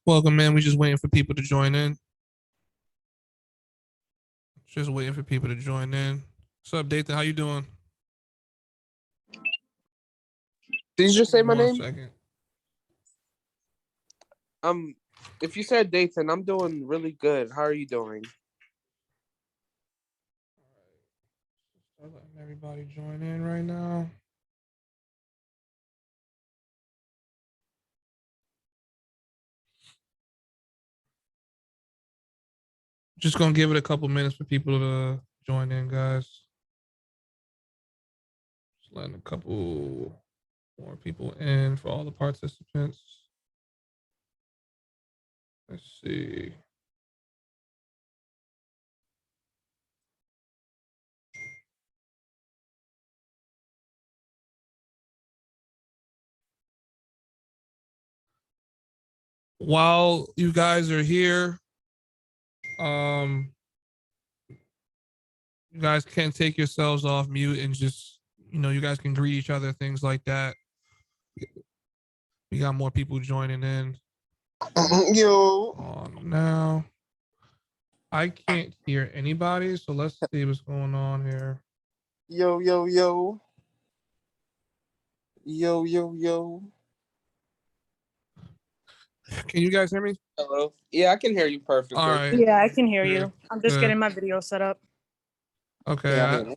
Welcome, man. We just waiting for people to join in. Just waiting for people to join in. What's up, Dathan? How you doing? Did you just say my name? 1 second. If you said Dathan, I'm doing really good. How are you doing? Letting everybody join in right now. Just gonna give it a couple minutes for people to join in, guys. Just letting a couple more people in for all the participants. Let's see. While you guys are here, you guys can take yourselves off mute and just, you guys can greet each other, things like that. We got more people joining in. Yo. On now. I can't hear anybody, so let's see what's going on here. Yo, yo, yo. Yo, yo, yo. Can you guys hear me? Hello. Yeah, I can hear you perfectly. All right. Yeah, I can hear Good. you. I'm just Good. getting my video set up. Okay.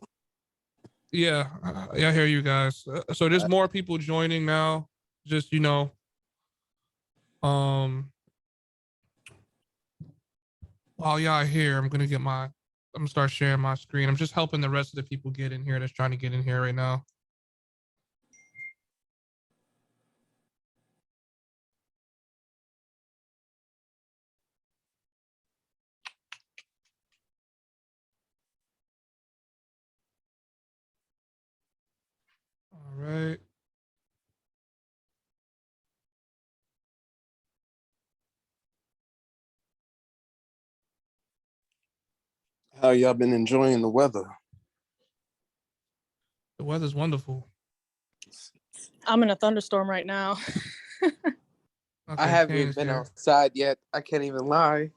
Yeah, I hear you guys. So there's more people joining now. Just, while y'all here, I'm gonna start sharing my screen. I'm just helping the rest of the people get in here that's trying to get in here right now. All right. How y'all been enjoying the weather? The weather's wonderful. I'm in a thunderstorm right now. Okay, I haven't been outside yet. I can't even lie.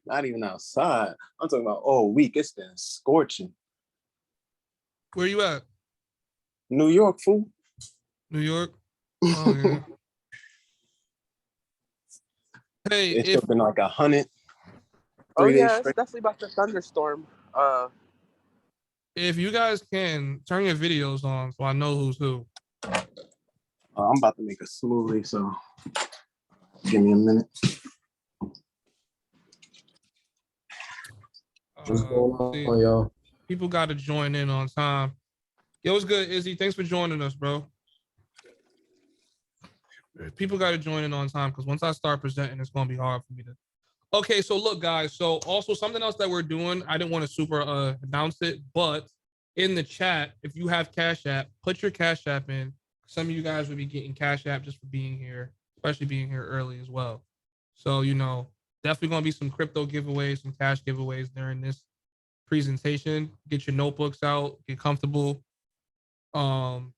Not even outside. I'm talking about all week. It's been scorching. Where you at? New York, fool. New York? Oh, yeah. Hey, It's been like 100. Oh yeah, it's definitely about the thunderstorm. If you guys can turn your videos on so I know who's who. I'm about to make a smoothie, so give me a minute. What's going on, y'all? People got to join in on time. Yo, what's good, Izzy? Thanks for joining us, bro. People got to join in on time because once I start presenting, it's going to be hard for me to. Okay, so look, guys. So also something else that we're doing, I didn't want to super announce it, but in the chat, if you have Cash App, put your Cash App in. Some of you guys will be getting Cash App just for being here, especially being here early as well. So, definitely going to be some crypto giveaways, some cash giveaways during this presentation. Get your notebooks out, get comfortable. Even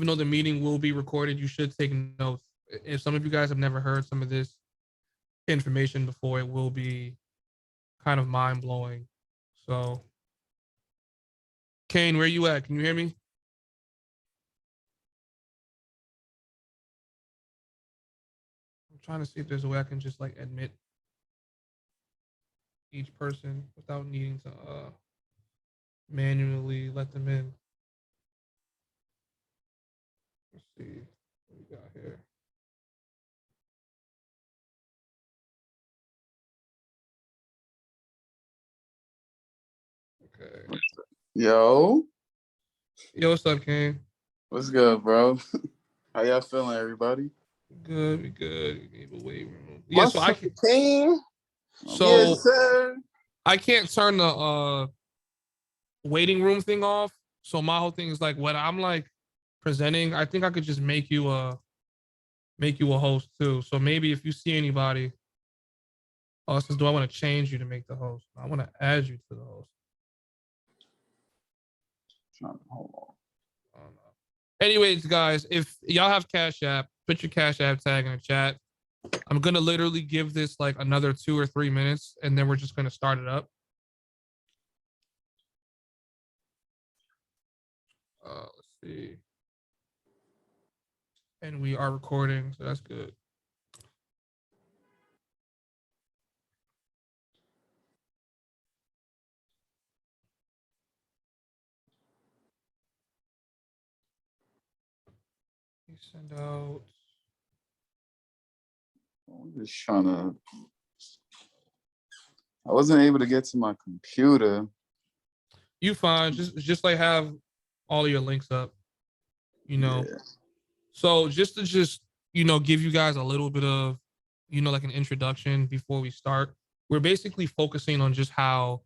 though the meeting will be recorded, you should take notes. If some of you guys have never heard some of this information before, it will be kind of mind-blowing. So, Kane, where you at? Can you hear me? I'm trying to see if there's a way I can just like admit each person without needing to manually let them in. Let's see what we got here. Okay. Yo, what's up, Kane? What's good, bro? How y'all feeling, everybody? Good, we good. We gave a waiting room. Yeah, so I can. So yes, sir. I can't turn the waiting room thing off. So my whole thing is like when I'm like presenting, I think I could just make you a host too. So maybe if you see anybody, it says, do I want to change you to make the host? I want to add you to the host. Hold on. Anyways, guys, if y'all have Cash App, Put your Cash App tag in the chat. I'm gonna literally give this like another 2 or 3 minutes, and then we're just gonna start it up. Let's see. And we are recording, so that's good. Send out. I'm just trying to. I wasn't able to get to my computer. You fine. Just like have all of your links up. You know. Yeah. So just to give you guys a little bit of like an introduction before we start. We're basically focusing on just how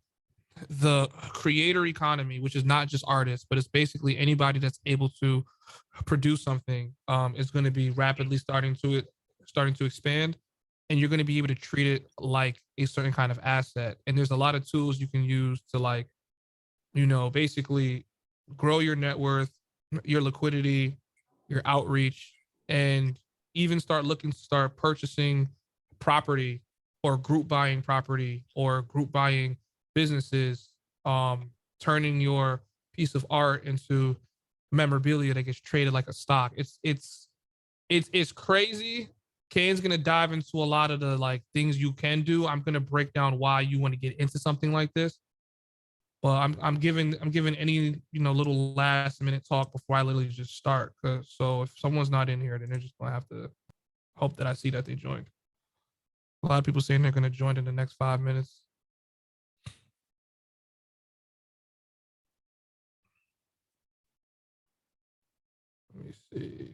the creator economy, which is not just artists, but it's basically anybody that's able to produce something, is going to be rapidly starting to expand, and you're going to be able to treat it like a certain kind of asset. And there's a lot of tools you can use to basically grow your net worth, your liquidity, your outreach, and even start purchasing property or group buying property or group buying businesses, turning your piece of art into memorabilia that gets traded like a stock. It's crazy. Kane's gonna dive into a lot of the like things you can do. I'm gonna break down why you want to get into something like this. Well, I'm giving any little last minute talk before I literally just start. So if someone's not in here, then they're just gonna have to hope that I see that they joined. A lot of people saying they're gonna join in the next 5 minutes. Let me see.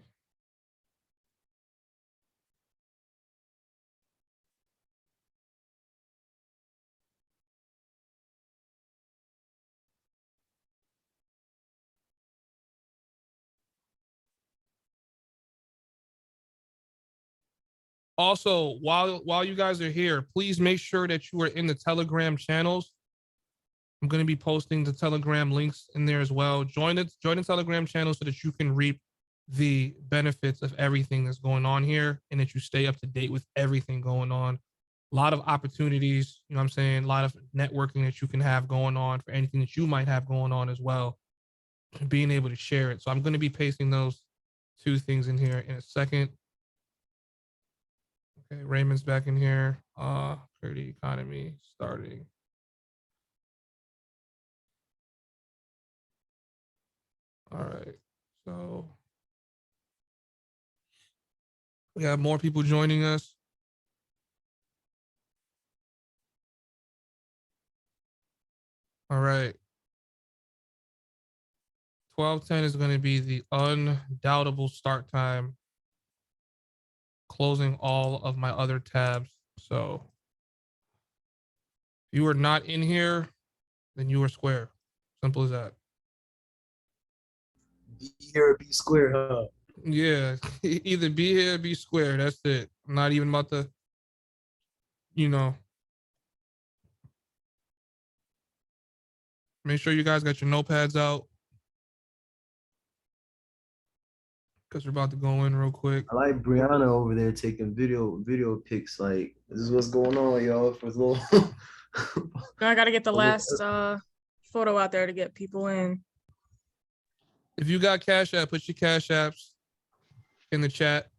Also, while you guys are here, please make sure that you are in the Telegram channels. I'm going to be posting the Telegram links in there as well. Join the Telegram channel so that you can reap the benefits of everything that's going on here, and that you stay up to date with everything going on. A lot of opportunities, you know what I'm saying? A lot of networking that you can have going on for anything that you might have going on as well, being able to share it. So I'm going to be pasting those 2 things in here in a second. Okay, Raymond's back in here. Security economy starting. All right, so we have more people joining us. All right. 12:10 is going to be the undoubtable start time. Closing all of my other tabs. So if you are not in here, then you are square. Simple as that. Be here, be square, huh? Yeah, either be here or be square. That's it. I'm not even about to, make sure you guys got your notepads out, because we're about to go in real quick. I like Brianna over there taking video pics. Like, this is what's going on, y'all. For the little. I gotta get the last photo out there to get people in. If you got Cash App, put your Cash Apps in the chat.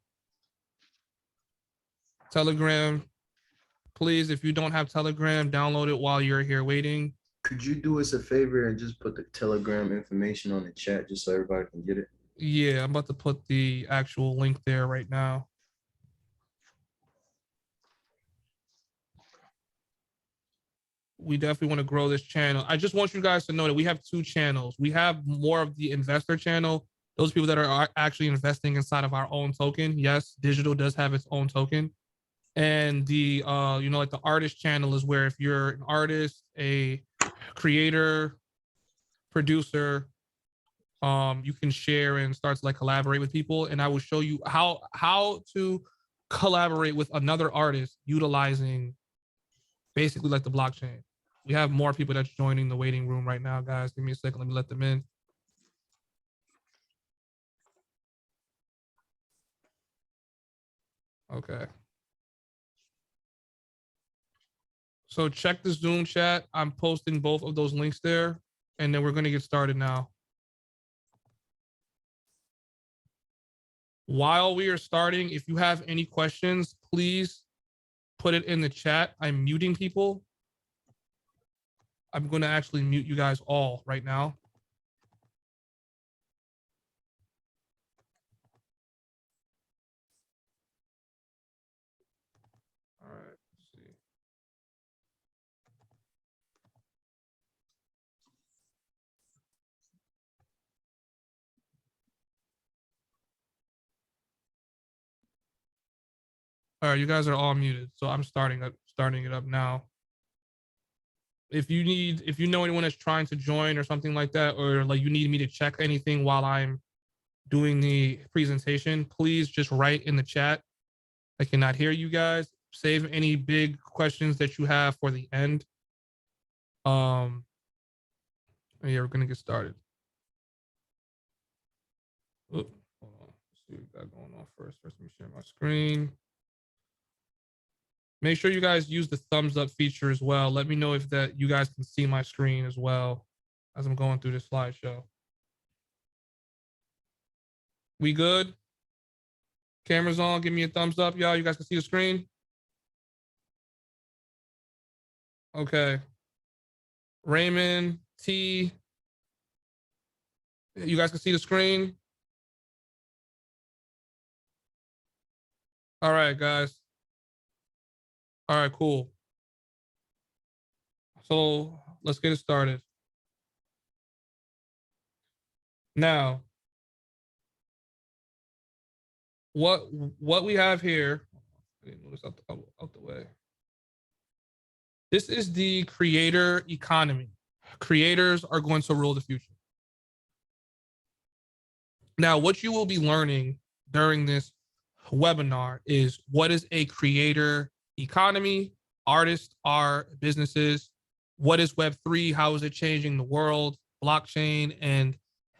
Telegram, please, if you don't have Telegram, download it while you're here waiting. Could you do us a favor and just put the Telegram information on the chat just so everybody can get it? Yeah, I'm about to put the actual link there right now. We definitely want to grow this channel. I just want you guys to know that we have 2 channels. We have more of the investor channel, those people that are actually investing inside of our own token. Yes, digital does have its own token. And the like the artist channel is where if you're an artist, a creator, producer, you can share and start to like collaborate with people. And I will show you how to collaborate with another artist utilizing basically like the blockchain. We have more people that's joining the waiting room right now, guys. Give me a second. Let me let them in. Okay. So check the Zoom chat. I'm posting both of those links there, and then we're going to get started now. While we are starting, if you have any questions, please put it in the chat. I'm muting people. I'm going to actually mute you guys all right now. All right, let's see. All right, you guys are all muted, so I'm starting it up now. If you know anyone that's trying to join or something like that, or like you need me to check anything while I'm doing the presentation, please just write in the chat. I cannot hear you guys. Save any big questions that you have for the end. Yeah, we're gonna get started. Hold on. Let's see what we got going on first. First, let me share my screen. Make sure you guys use the thumbs up feature as well. Let me know if that you guys can see my screen as well as I'm going through this slideshow. We good? Cameras on. Give me a thumbs up, y'all. You guys can see the screen? Okay. Raymond, T. You guys can see the screen? All right, guys. All right, cool. So let's get it started. Now, what we have here, I didn't move this out the way. This is the creator economy. Creators are going to rule the future. Now, what you will be learning during this webinar is what is a creator economy, artists are businesses, what is Web3, how is it changing the world, blockchain and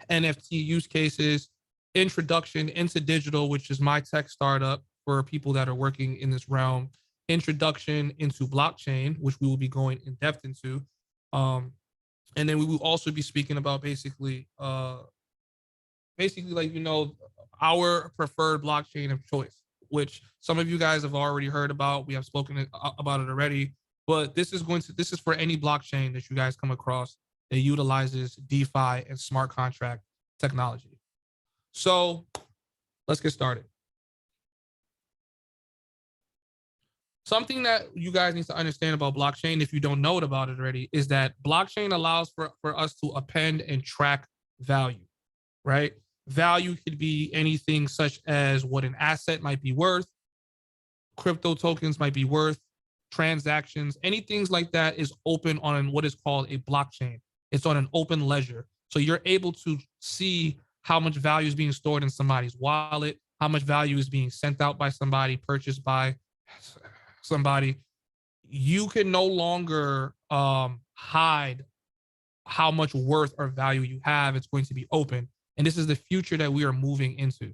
NFT use cases, introduction into digital, which is my tech startup for people that are working in this realm, introduction into blockchain, which we will be going in depth into. And then we will also be speaking about basically like, you know, our preferred blockchain of choice, which some of you guys have already heard about. We have spoken about it already, but this is for any blockchain that you guys come across that utilizes DeFi and smart contract technology. So let's get started. Something that you guys need to understand about blockchain, if you don't know about it already, is that blockchain allows for us to append and track value, right? Value could be anything such as what an asset might be worth, crypto tokens might be worth, transactions, anything like that is open on what is called a blockchain. It's on an open ledger. So you're able to see how much value is being stored in somebody's wallet, how much value is being sent out by somebody, purchased by somebody. You can no longer hide how much worth or value you have. It's going to be open. And this is the future that we are moving into.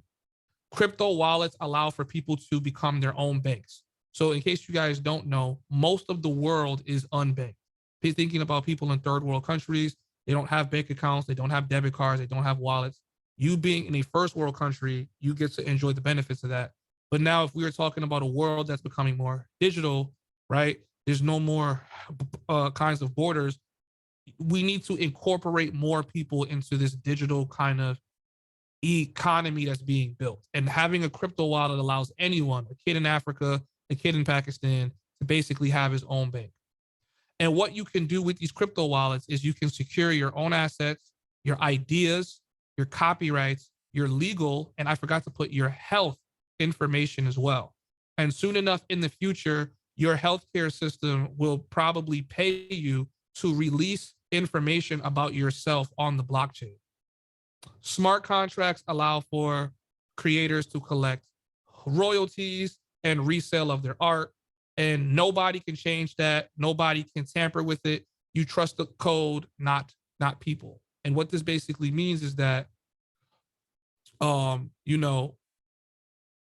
Crypto wallets allow for people to become their own banks. So in case you guys don't know, most of the world is unbanked. Be thinking about people in third world countries, they don't have bank accounts, they don't have debit cards, they don't have wallets. You being in a first world country, you get to enjoy the benefits of that. But now if we are talking about a world that's becoming more digital, right? There's no more kinds of borders. We need to incorporate more people into this digital kind of economy that's being built. And having a crypto wallet allows anyone, a kid in Africa, a kid in Pakistan, to basically have his own bank. And what you can do with these crypto wallets is you can secure your own assets, your ideas, your copyrights, your legal, and I forgot to put your health information as well. And soon enough in the future, your healthcare system will probably pay you to release information about yourself on the blockchain. Smart contracts allow for creators to collect royalties and resale of their art, and nobody can change that. Nobody can tamper with it. You trust the code, not people. And what this basically means is that, you know,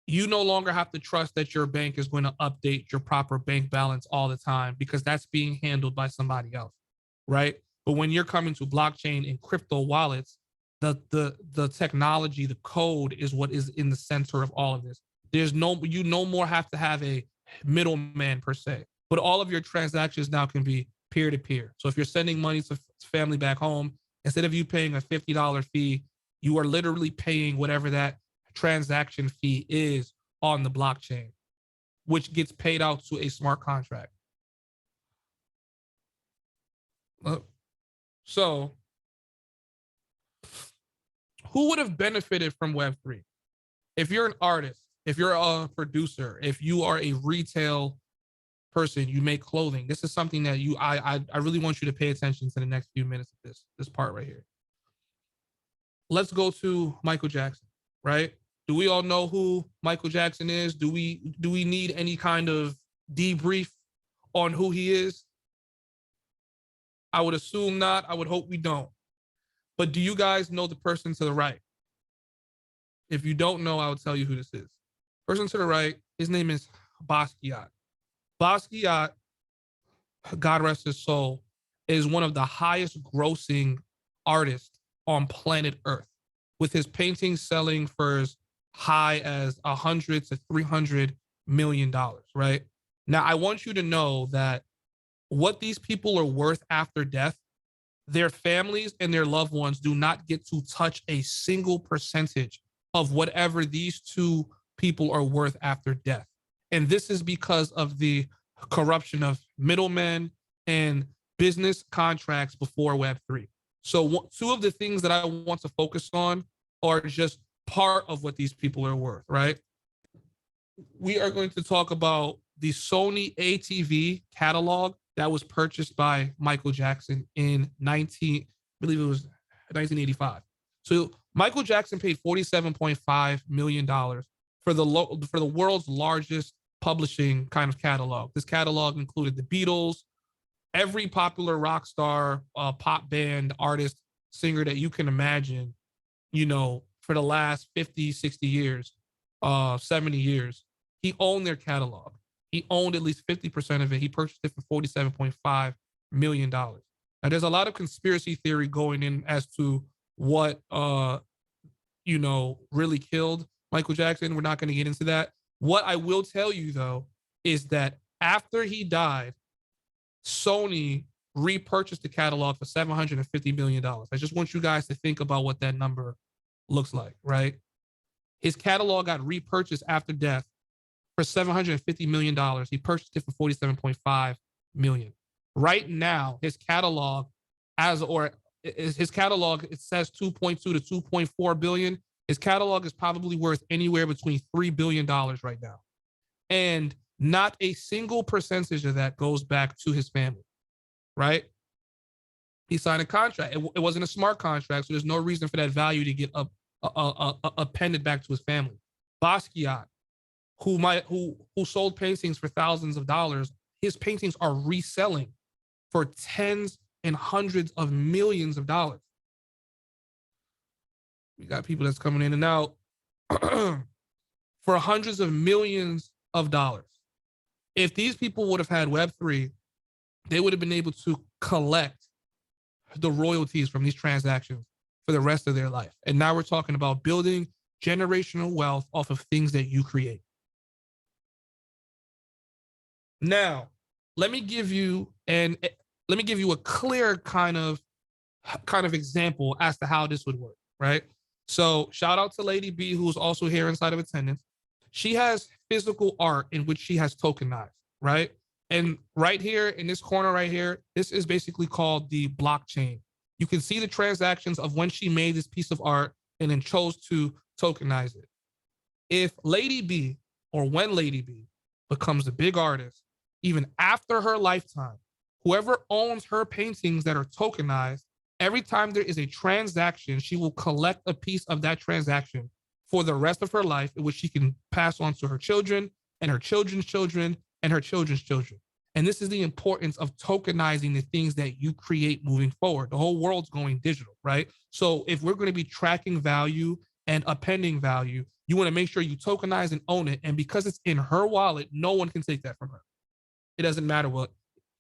you no longer have to trust that your bank is going to update your proper bank balance all the time because that's being handled by somebody else, right? But when you're coming to blockchain and crypto wallets, the technology, the code is what is in the center of all of this. There's you no more have to have a middleman per se, but all of your transactions now can be peer-to-peer. So if you're sending money to family back home, instead of you paying a $50 fee, you are literally paying whatever that transaction fee is on the blockchain, which gets paid out to a smart contract. So who would have benefited from Web3? If you're an artist, if you're a producer, if you are a retail person, you make clothing, this is something that I really want you to pay attention to the next few minutes of this part right here. Let's go to Michael Jackson, right? Do we all know who Michael Jackson is? Do we need any kind of debrief on who he is? I would assume not. I would hope we don't. But do you guys know the person to the right? If you don't know, I will tell you who this is. Person to the right, his name is Basquiat. Basquiat, God rest his soul, is one of the highest grossing artists on planet Earth, with his paintings selling for as high as $100 to $300 million, right? Now, I want you to know that what these people are worth after death, their families and their loved ones do not get to touch a single percentage of whatever these two people are worth after death. And this is because of the corruption of middlemen and business contracts before Web3. So two of the things that I want to focus on are just part of what these people are worth, right? We are going to talk about the Sony ATV catalog that was purchased by Michael Jackson in 1985. So Michael Jackson paid $47.5 million for the world's largest publishing kind of catalog. This catalog included the Beatles, every popular rock star, pop band, artist, singer that you can imagine, you know, for the last 50, 60 years, 70 years. He owned their catalog. He owned at least 50% of it. He purchased it for $47.5 million. Now, there's a lot of conspiracy theory going in as to what, you know, really killed Michael Jackson. We're not going to get into that. What I will tell you, though, is that after he died, Sony repurchased the catalog for $750 million. I just want you guys to think about what that number looks like, right? His catalog got repurchased after death for $750 million. He purchased it for $47.5 million. Right now, his catalog, it says 2.2 to 2.4 billion. His catalog is probably worth anywhere between $3 billion right now. And not a single percentage of that goes back to his family, right? He signed a contract. It wasn't a smart contract, so there's no reason for that value to get appended back to his family. Basquiat, who sold paintings for thousands of dollars, his paintings are reselling for tens and hundreds of millions of dollars. We got people that's coming in and out for hundreds of millions of dollars. If these people would have had Web3, they would have been able to collect the royalties from these transactions for the rest of their life. And now we're talking about building generational wealth off of things that you create. Now, let me give you a clear kind of example as to how this would work, right? So shout out to Lady B, who's also here inside of attendance. She has physical art in which she has tokenized, right? And right here in this corner right here, this is basically called the blockchain. You can see the transactions of when she made this piece of art and then chose to tokenize it. If Lady B, or when Lady B becomes a big artist, even after her lifetime, whoever owns her paintings that are tokenized, every time there is a transaction, she will collect a piece of that transaction for the rest of her life, which she can pass on to her children and her children's children and her children's children. And this is the importance of tokenizing the things that you create moving forward. The whole world's going digital, right? So if we're going to be tracking value and a pending value. You want to make sure you tokenize and own it. And because it's in her wallet, no one can take that from her. It doesn't matter what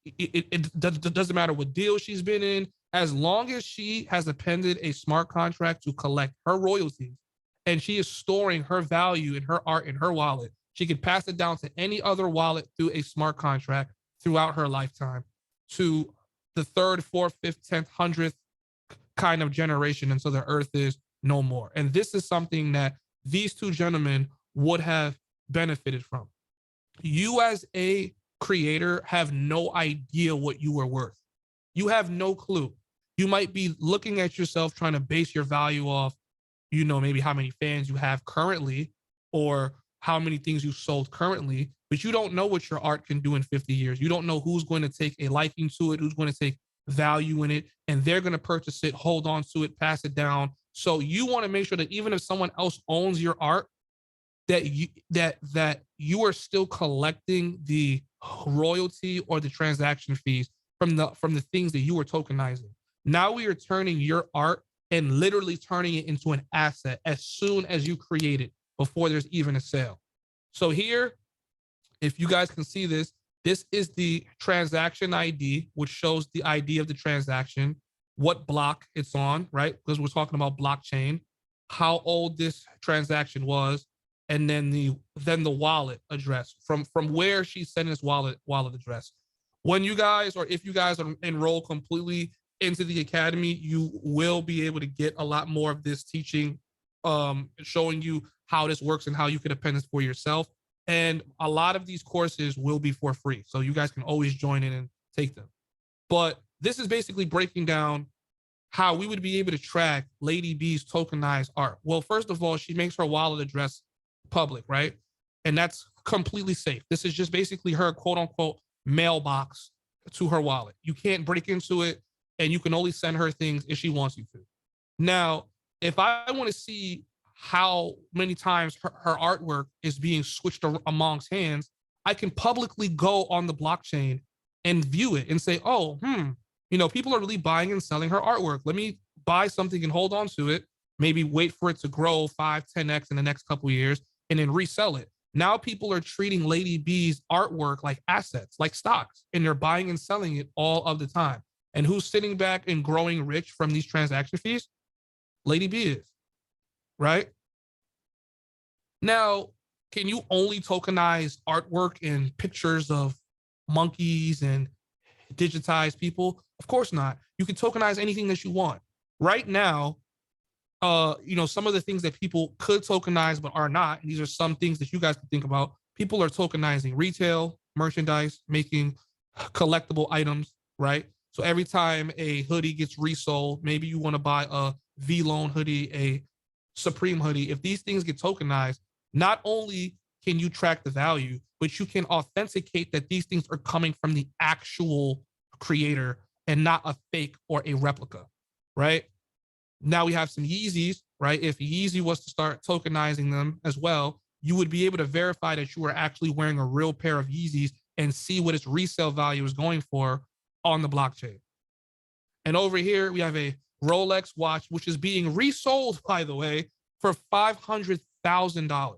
it doesn't matter what deal she's been in, as long as she has appended a smart contract to collect her royalties and she is storing her value in her art in her wallet. She can pass it down to any other wallet through a smart contract throughout her lifetime to the third, fourth, fifth, 10th, 100th kind of generation until the earth is no more. And this is something that these two gentlemen would have benefited from. You as a creator have no idea what you are worth. You have no clue. You might be looking at yourself trying to base your value off, you know, maybe how many fans you have currently or how many things you've sold currently, but you don't know what your art can do in 50 years. You don't know who's going to take a liking to it, who's going to take value in it, and they're going to purchase it, hold on to it, pass it down. So you want to make sure that even if someone else owns your art, that you are still collecting the royalty or the transaction fees from the things that you are tokenizing. Now we are turning your art and literally turning it into an asset as soon as you create it, before there's even a sale. So here, if you guys can see this, this is the transaction ID, which shows the ID of the transaction, what block it's on, right? Because we're talking about blockchain, how old this transaction was, and then the wallet address from where she's sending this wallet address. When you guys, or if you guys are enrolled completely into the academy, you will be able to get a lot more of this teaching, showing you how this works and how you can append this for yourself. And a lot of these courses will be for free, so you guys can always join in and take them. But this is basically breaking down how we would be able to track Lady B's tokenized art. Well, first of all, she makes her wallet address public, right? And that's completely safe. This is just basically her quote unquote mailbox to her wallet. You can't break into it, and you can only send her things if she wants you to. Now, if I want to see how many times her artwork is being switched amongst hands, I can publicly go on the blockchain and view it and say, oh, you know, people are really buying and selling her artwork. Let me buy something and hold on to it, maybe wait for it to grow 5, 10x in the next couple of years, and then resell it. Now people are treating Lady B's artwork like assets, like stocks, and they're buying and selling it all of the time. And who's sitting back and growing rich from these transaction fees? Lady B is, right? Now, can you only tokenize artwork and pictures of monkeys and digitized people? Of course not. You can tokenize anything that you want. Right now, you know, some of the things that people could tokenize but are not, and these are some things that you guys can think about. People are tokenizing retail, merchandise, making collectible items, right? So every time a hoodie gets resold, maybe you want to buy a V-Loan hoodie, a Supreme hoodie. If these things get tokenized, not only can you track the value, but you can authenticate that these things are coming from the actual creator and not a fake or a replica, right? Now we have some Yeezys, right? If Yeezy was to start tokenizing them as well, you would be able to verify that you are actually wearing a real pair of Yeezys and see what its resale value is going for on the blockchain. And over here, we have a Rolex watch, which is being resold, by the way, for $500,000,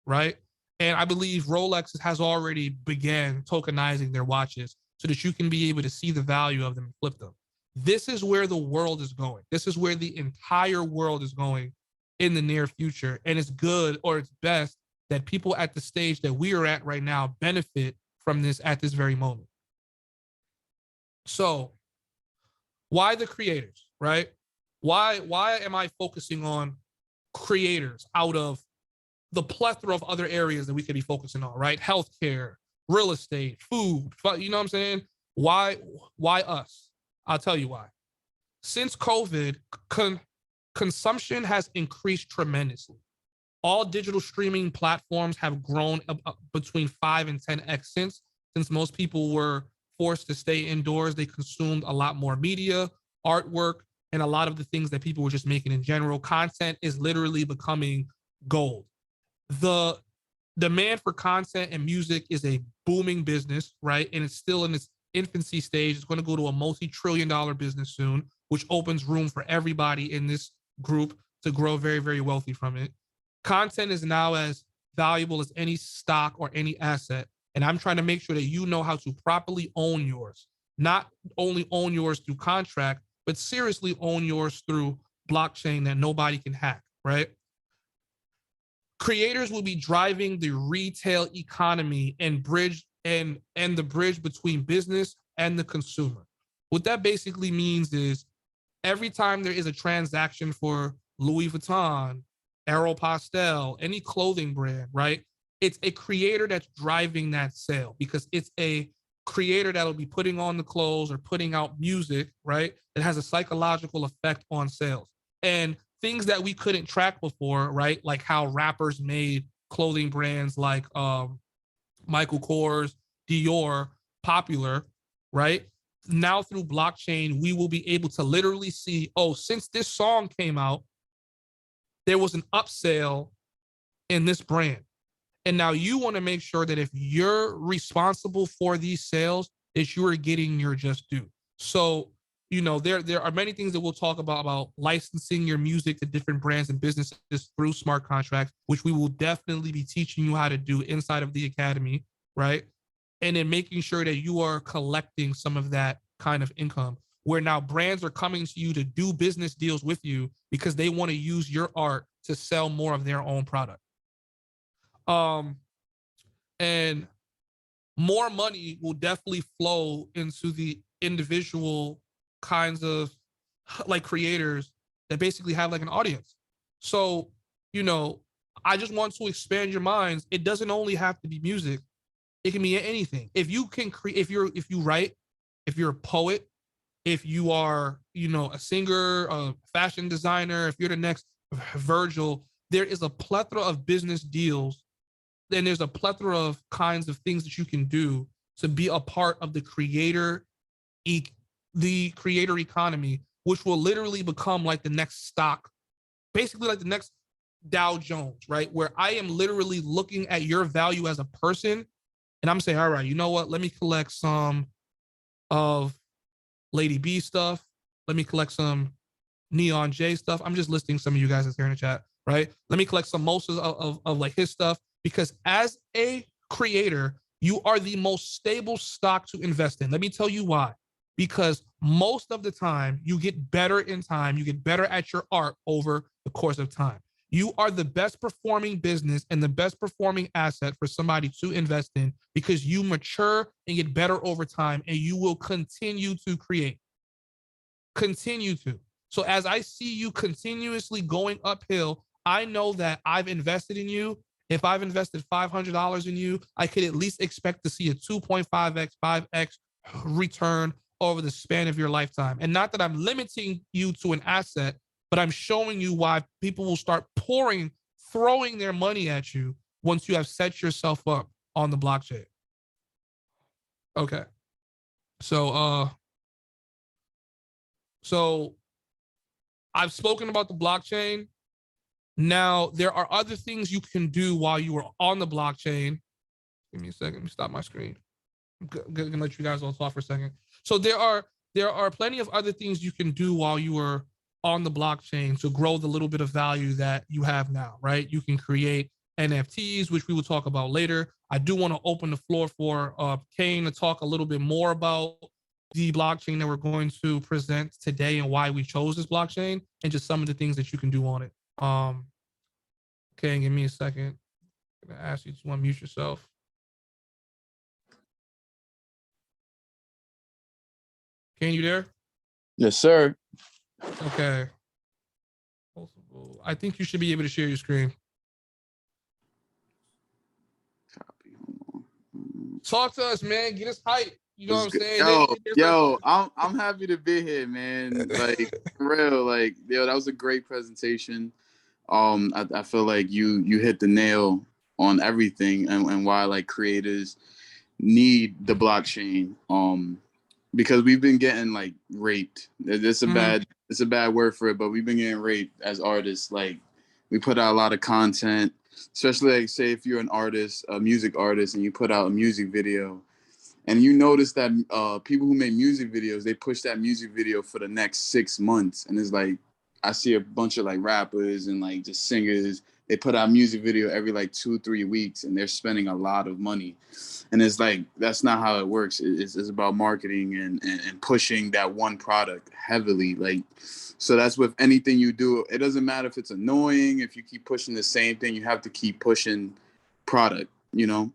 right? And I believe Rolex has already began tokenizing their watches so that you can be able to see the value of them and flip them. This is where the world is going. This is where the entire world is going in the near future. And it's good, or it's best, that people at the stage that we are at right now benefit from this at this very moment. So why the creators, right? Why am I focusing on creators out of the plethora of other areas that we could be focusing on, right? Healthcare, real estate, food, you know what I'm saying? Why us? I'll tell you why. Since COVID, consumption has increased tremendously. All digital streaming platforms have grown between 5 and 10x since most people were forced to stay indoors. They consumed a lot more media, artwork, and a lot of the things that people were just making in general. Content is literally becoming gold. The demand for content and music is a booming business, right? And it's still in its infancy stage. It's going to go to a multi-trillion-dollar business soon, which opens room for everybody in this group to grow very, very wealthy from it. Content is now as valuable as any stock or any asset. And I'm trying to make sure that you know how to properly own yours. Not only own yours through contract, but seriously own yours through blockchain that nobody can hack, right? Creators will be driving the retail economy and the bridge between business and the consumer. What that basically means is every time there is a transaction for Louis Vuitton, Aeropostale, any clothing brand, right? It's a creator that's driving that sale because it's a creator that'll be putting on the clothes or putting out music, right? That has a psychological effect on sales. And things that we couldn't track before, right? Like how rappers made clothing brands like Michael Kors, Dior popular, right? Now through blockchain, we will be able to literally see, oh, since this song came out, there was an upsell in this brand. And now you want to make sure that if you're responsible for these sales, that you are getting your just due. So, you know, there are many things that we'll talk about licensing your music to different brands and businesses through smart contracts, which we will definitely be teaching you how to do inside of the academy, right? And then making sure that you are collecting some of that kind of income, where now brands are coming to you to do business deals with you because they want to use your art to sell more of their own product. And more money will definitely flow into the individual kinds of like creators that basically have like an audience. So, you know, I just want to expand your minds. It doesn't only have to be music. It can be anything. If you can create, if you write, if you're a poet, if you are, you know, a singer, a fashion designer, if you're the next Virgil, there is a plethora of business deals. Then there's a plethora of kinds of things that you can do to be a part of the creator economy, which will literally become like the next stock, basically like the next Dow Jones, right? Where I am literally looking at your value as a person and I'm saying, all right, you know what? Let me collect some of Lady B stuff. Let me collect some Neon J stuff. I'm just listing some of you guys that's here in the chat, right? Let me collect some Mwosa of like his stuff, because as a creator, you are the most stable stock to invest in. Let me tell you why. Because most of the time, you get better in time, you get better at your art over the course of time. You are the best performing business and the best performing asset for somebody to invest in, because you mature and get better over time, and you will continue to create. Continue to. So as I see you continuously going uphill, I know that I've invested in you. If I've invested $500 in you, I could at least expect to see a 2.5x, 5x return over the span of your lifetime. And not that I'm limiting you to an asset, but I'm showing you why people will start throwing their money at you once you have set yourself up on the blockchain. Okay. So I've spoken about the blockchain. Now, there are other things you can do while you are on the blockchain. Give me a second. Let me stop my screen. I'm gonna let you guys all talk for a second. So there are plenty of other things you can do while you are on the blockchain to grow the little bit of value that you have now, right? You can create NFTs, which we will talk about later. I do want to open the floor for Kane to talk a little bit more about the blockchain that we're going to present today and why we chose this blockchain and just some of the things that you can do on it. Okay, give me a second. I'm gonna ask you to unmute yourself. Can you there? Yes, sir. Okay. I think you should be able to share your screen. Talk to us, man. Get us hype. You know what I'm saying? Yo, I'm happy to be here, man. Like, for real, like, yo, that was a great presentation. I feel like you hit the nail on everything and why like creators need the blockchain. Because we've been getting like raped. It's a bad word for it, but we've been getting raped as artists. Like, we put out a lot of content, especially like say if you're an artist, a music artist, and you put out a music video, and you notice that people who make music videos, they push that music video for the next 6 months, and it's like, I see a bunch of like rappers and like just singers. They put out music video every like 2-3 weeks, and they're spending a lot of money. And it's like, that's not how it works. It's about marketing and pushing that one product heavily. Like, so that's with anything you do. It doesn't matter if it's annoying. If you keep pushing the same thing, you have to keep pushing product, you know?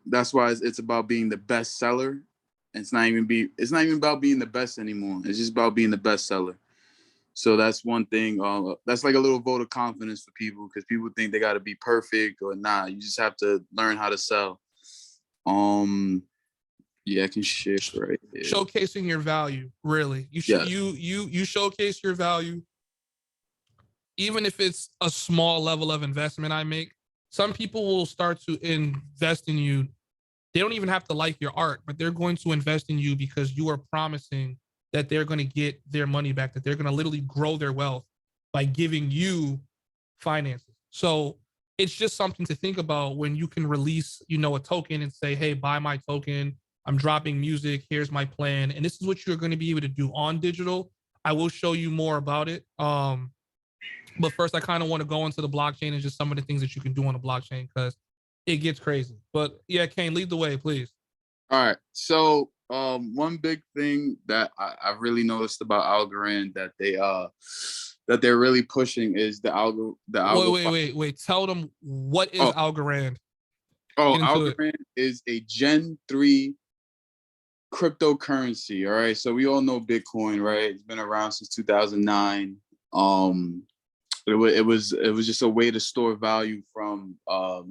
That's why it's about being the best seller. It's not even about being the best anymore. It's just about being the best seller. So that's one thing. That's like a little vote of confidence for people, because people think they got to be perfect or not. You just have to learn how to sell. Yeah, I can share right here. Showcasing your value, really. You should you showcase your value, even if it's a small level of investment I make. Some people will start to invest in you. They don't even have to like your art, but they're going to invest in you because you are promising that they're going to get their money back, that they're going to literally grow their wealth by giving you finances. So it's just something to think about when you can release, you know, a token and say, hey, buy my token. I'm dropping music. Here's my plan. And this is what you're going to be able to do on digital. I will show you more about it. But first, I kind of want to go into the blockchain and just some of the things that you can do on the blockchain, because it gets crazy. But yeah, Kane, lead the way, please. All right. So one big thing that I've really noticed about Algorand that they're really pushing is the algo. Wait. Tell them, what is Algorand? Algorand is a Gen 3 cryptocurrency. All right. So we all know Bitcoin, right? It's been around since 2009. It was just a way to store value from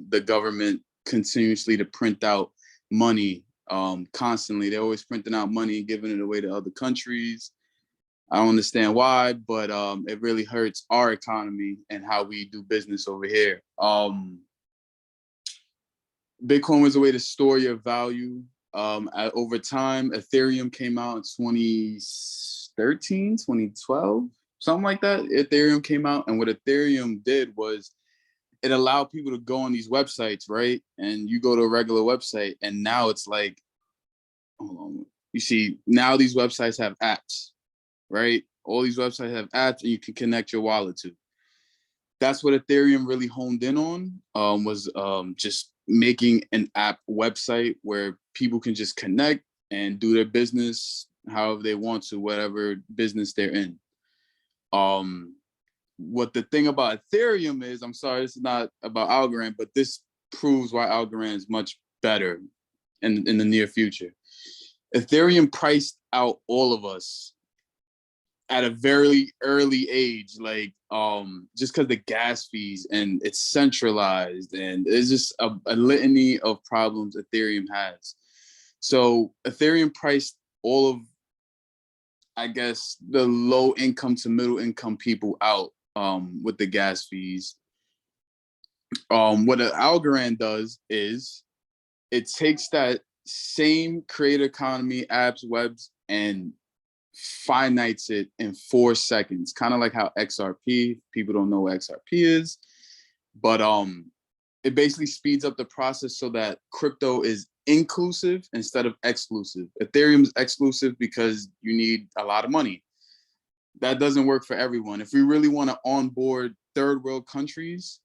the government continuously to print out money constantly. They're always printing out money, giving it away to other countries. I don't understand why, but it really hurts our economy and how we do business over here. Bitcoin was a way to store your value. Over time, Ethereum came out in 2013, 2012, something like that. Ethereum came out, and what Ethereum did was it allowed people to go on these websites, right? And you go to a regular website, and now it's like, hold on, you see, now these websites have apps, right? All these websites have apps, and you can connect your wallet to. That's what Ethereum really honed in on, was just making an app website where people can just connect and do their business however they want to, whatever business they're in. What the thing about Ethereum is, I'm sorry, this is not about Algorand, but this proves why Algorand is much better in the near future. Ethereum priced out all of us at a very early age, like just because the gas fees, and it's centralized, and it's just a litany of problems Ethereum has. So Ethereum priced all of, I guess, the low income to middle income people out with the gas fees. What an Algorand does is it takes that same creator economy, apps, webs, and finites it in 4 seconds, kind of like how XRP, people don't know what XRP is, but it basically speeds up the process so that crypto is inclusive instead of exclusive. Ethereum is exclusive because you need a lot of money. That doesn't work for everyone. If we really want to onboard third world countries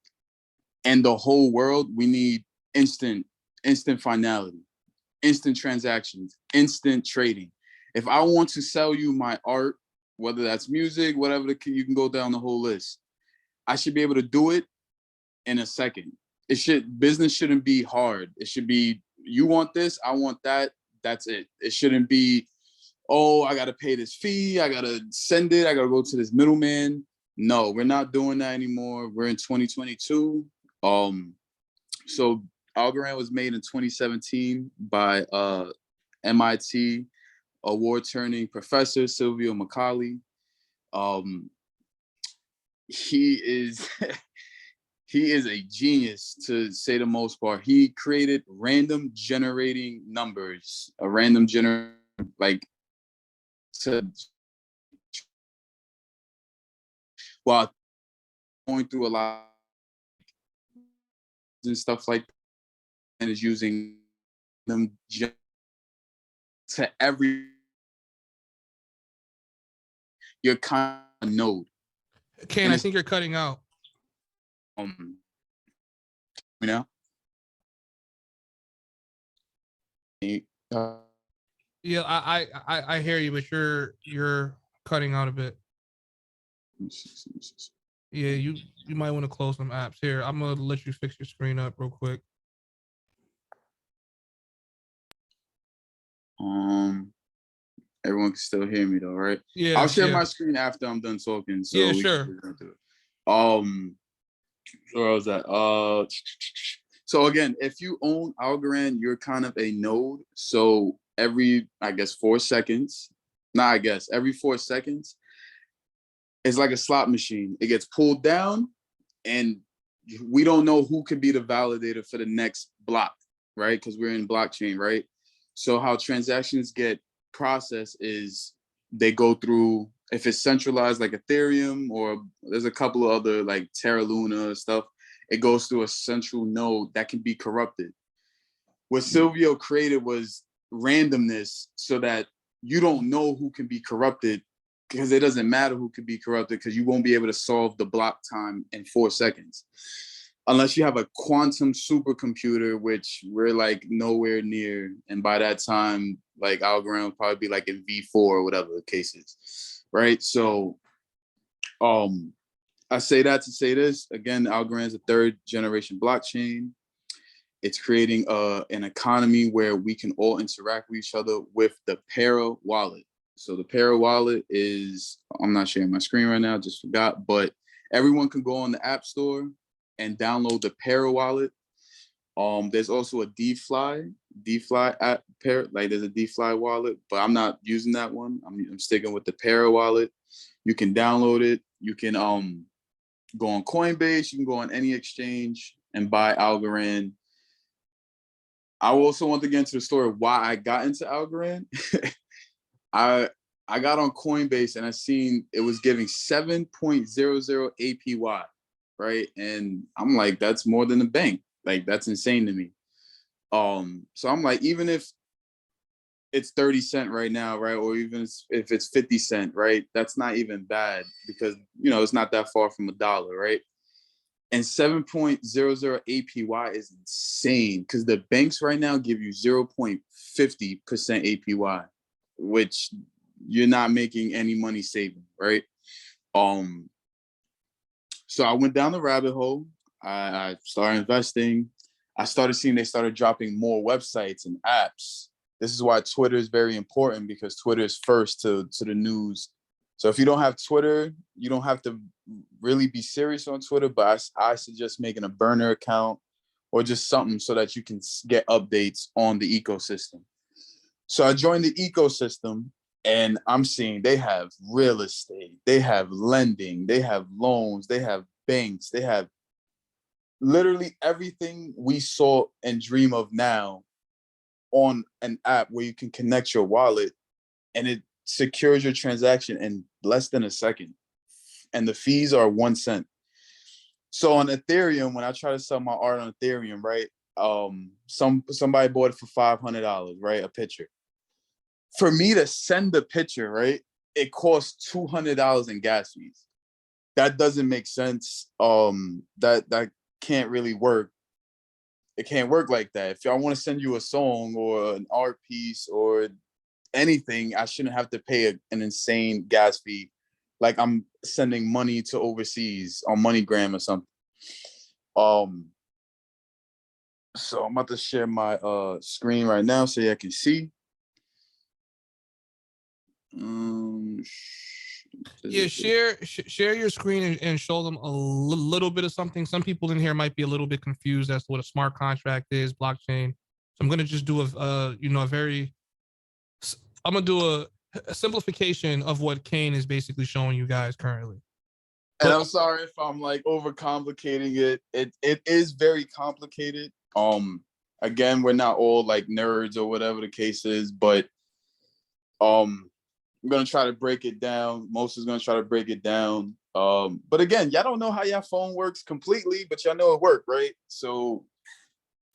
and the whole world, we need instant finality, instant transactions, instant trading. If I want to sell you my art, whether that's music, whatever, you can go down the whole list. I should be able to do it in a second. Business shouldn't be hard. It should be, you want this, I want that, that's it. It shouldn't be, oh, I got to pay this fee, I got to send it, I got to go to this middleman. No, we're not doing that anymore. We're in 2022. So Algorand was made in 2017 by MIT award-turning professor Silvio Macaulay. He is he is a genius, to say the most part. He created random generating numbers, a random like to while going through a lot and stuff like that, and is using them to every your kind node. Kane, And I it's, think you're cutting out. you know, Yeah, I hear you, but you're cutting out a bit. Yeah, you might want to close some apps here. I'm gonna let you fix your screen up real quick. everyone can still hear me though, right? Yeah, I'll share yeah, my screen after I'm done talking, so yeah, we sure. can get into it. Where was that? So again, if you own Algorand, you're kind of a node. So every, I guess, 4 seconds, every 4 seconds, it's like a slot machine. It gets pulled down, and we don't know who could be the validator for the next block, right? Because we're in blockchain, right? So how transactions get processed is they go through, if it's centralized like Ethereum, or there's a couple of other like Terra Luna stuff, it goes through a central node that can be corrupted. What Silvio created was randomness, so that you don't know who can be corrupted, because it doesn't matter who could be corrupted, because you won't be able to solve the block time in 4 seconds. Unless you have a quantum supercomputer, which we're like nowhere near. And by that time, like Algorand will probably be like in V4 or whatever the case is, right? So I say that to say this, again, Algorand is a 3rd generation blockchain. It's creating an economy where we can all interact with each other with the Para wallet. So the Para wallet is, I'm not sharing my screen right now, just forgot, but everyone can go on the App Store and download the Para wallet. There's also a DeFi app, like there's a DeFi wallet, but I'm not using that one. I'm sticking with the Para wallet. You can download it. You can go on Coinbase. You can go on any exchange and buy Algorand. I also want to get into the story of why I got into Algorand. I got on Coinbase and I seen it was giving 7.00 APY, right? And I'm like, that's more than a bank. Like, that's insane to me. So I'm like, even if it's 30 cents right now, right? Or even if it's 50 cents, right? That's not even bad, because, you know, it's not that far from $1, right? And 7.00 APY is insane, because the banks right now give you 0.50% APY, which you're not making any money saving, right? So I went down the rabbit hole. I started investing. I started seeing they started dropping more websites and apps. This is why Twitter is very important, because Twitter is first to the news. So if you don't have Twitter, you don't have to really be serious on Twitter, but I suggest making a burner account or just something so that you can get updates on the ecosystem. So I joined the ecosystem, and I'm seeing they have real estate, they have lending, they have loans, they have banks, they have literally everything we saw and dream of now on an app where you can connect your wallet, and it secures your transaction in less than a second. And the fees are 1 cent. So on Ethereum, when I try to sell my art on Ethereum, right? Somebody bought it for $500, right? A picture. For me to send the picture, right, it costs $200 in gas fees. That doesn't make sense. That can't really work. It can't work like that. If I want to send you a song or an art piece or anything, I shouldn't have to pay an insane gas fee, like I'm sending money to overseas on MoneyGram or something. So I'm about to share my screen right now so you can see. Yeah, share your screen and show them a little bit of something. Some people in here might be a little bit confused as to what a smart contract is, blockchain. So I'm gonna just do I'm gonna do a simplification of what Kane is basically showing you guys currently. And I'm sorry if I'm like overcomplicating it. It is very complicated. Again, we're not all like nerds or whatever the case is, but I'm gonna try to break it down. Most is gonna try to break it down. But again, y'all don't know how your phone works completely, but y'all know it worked, right? So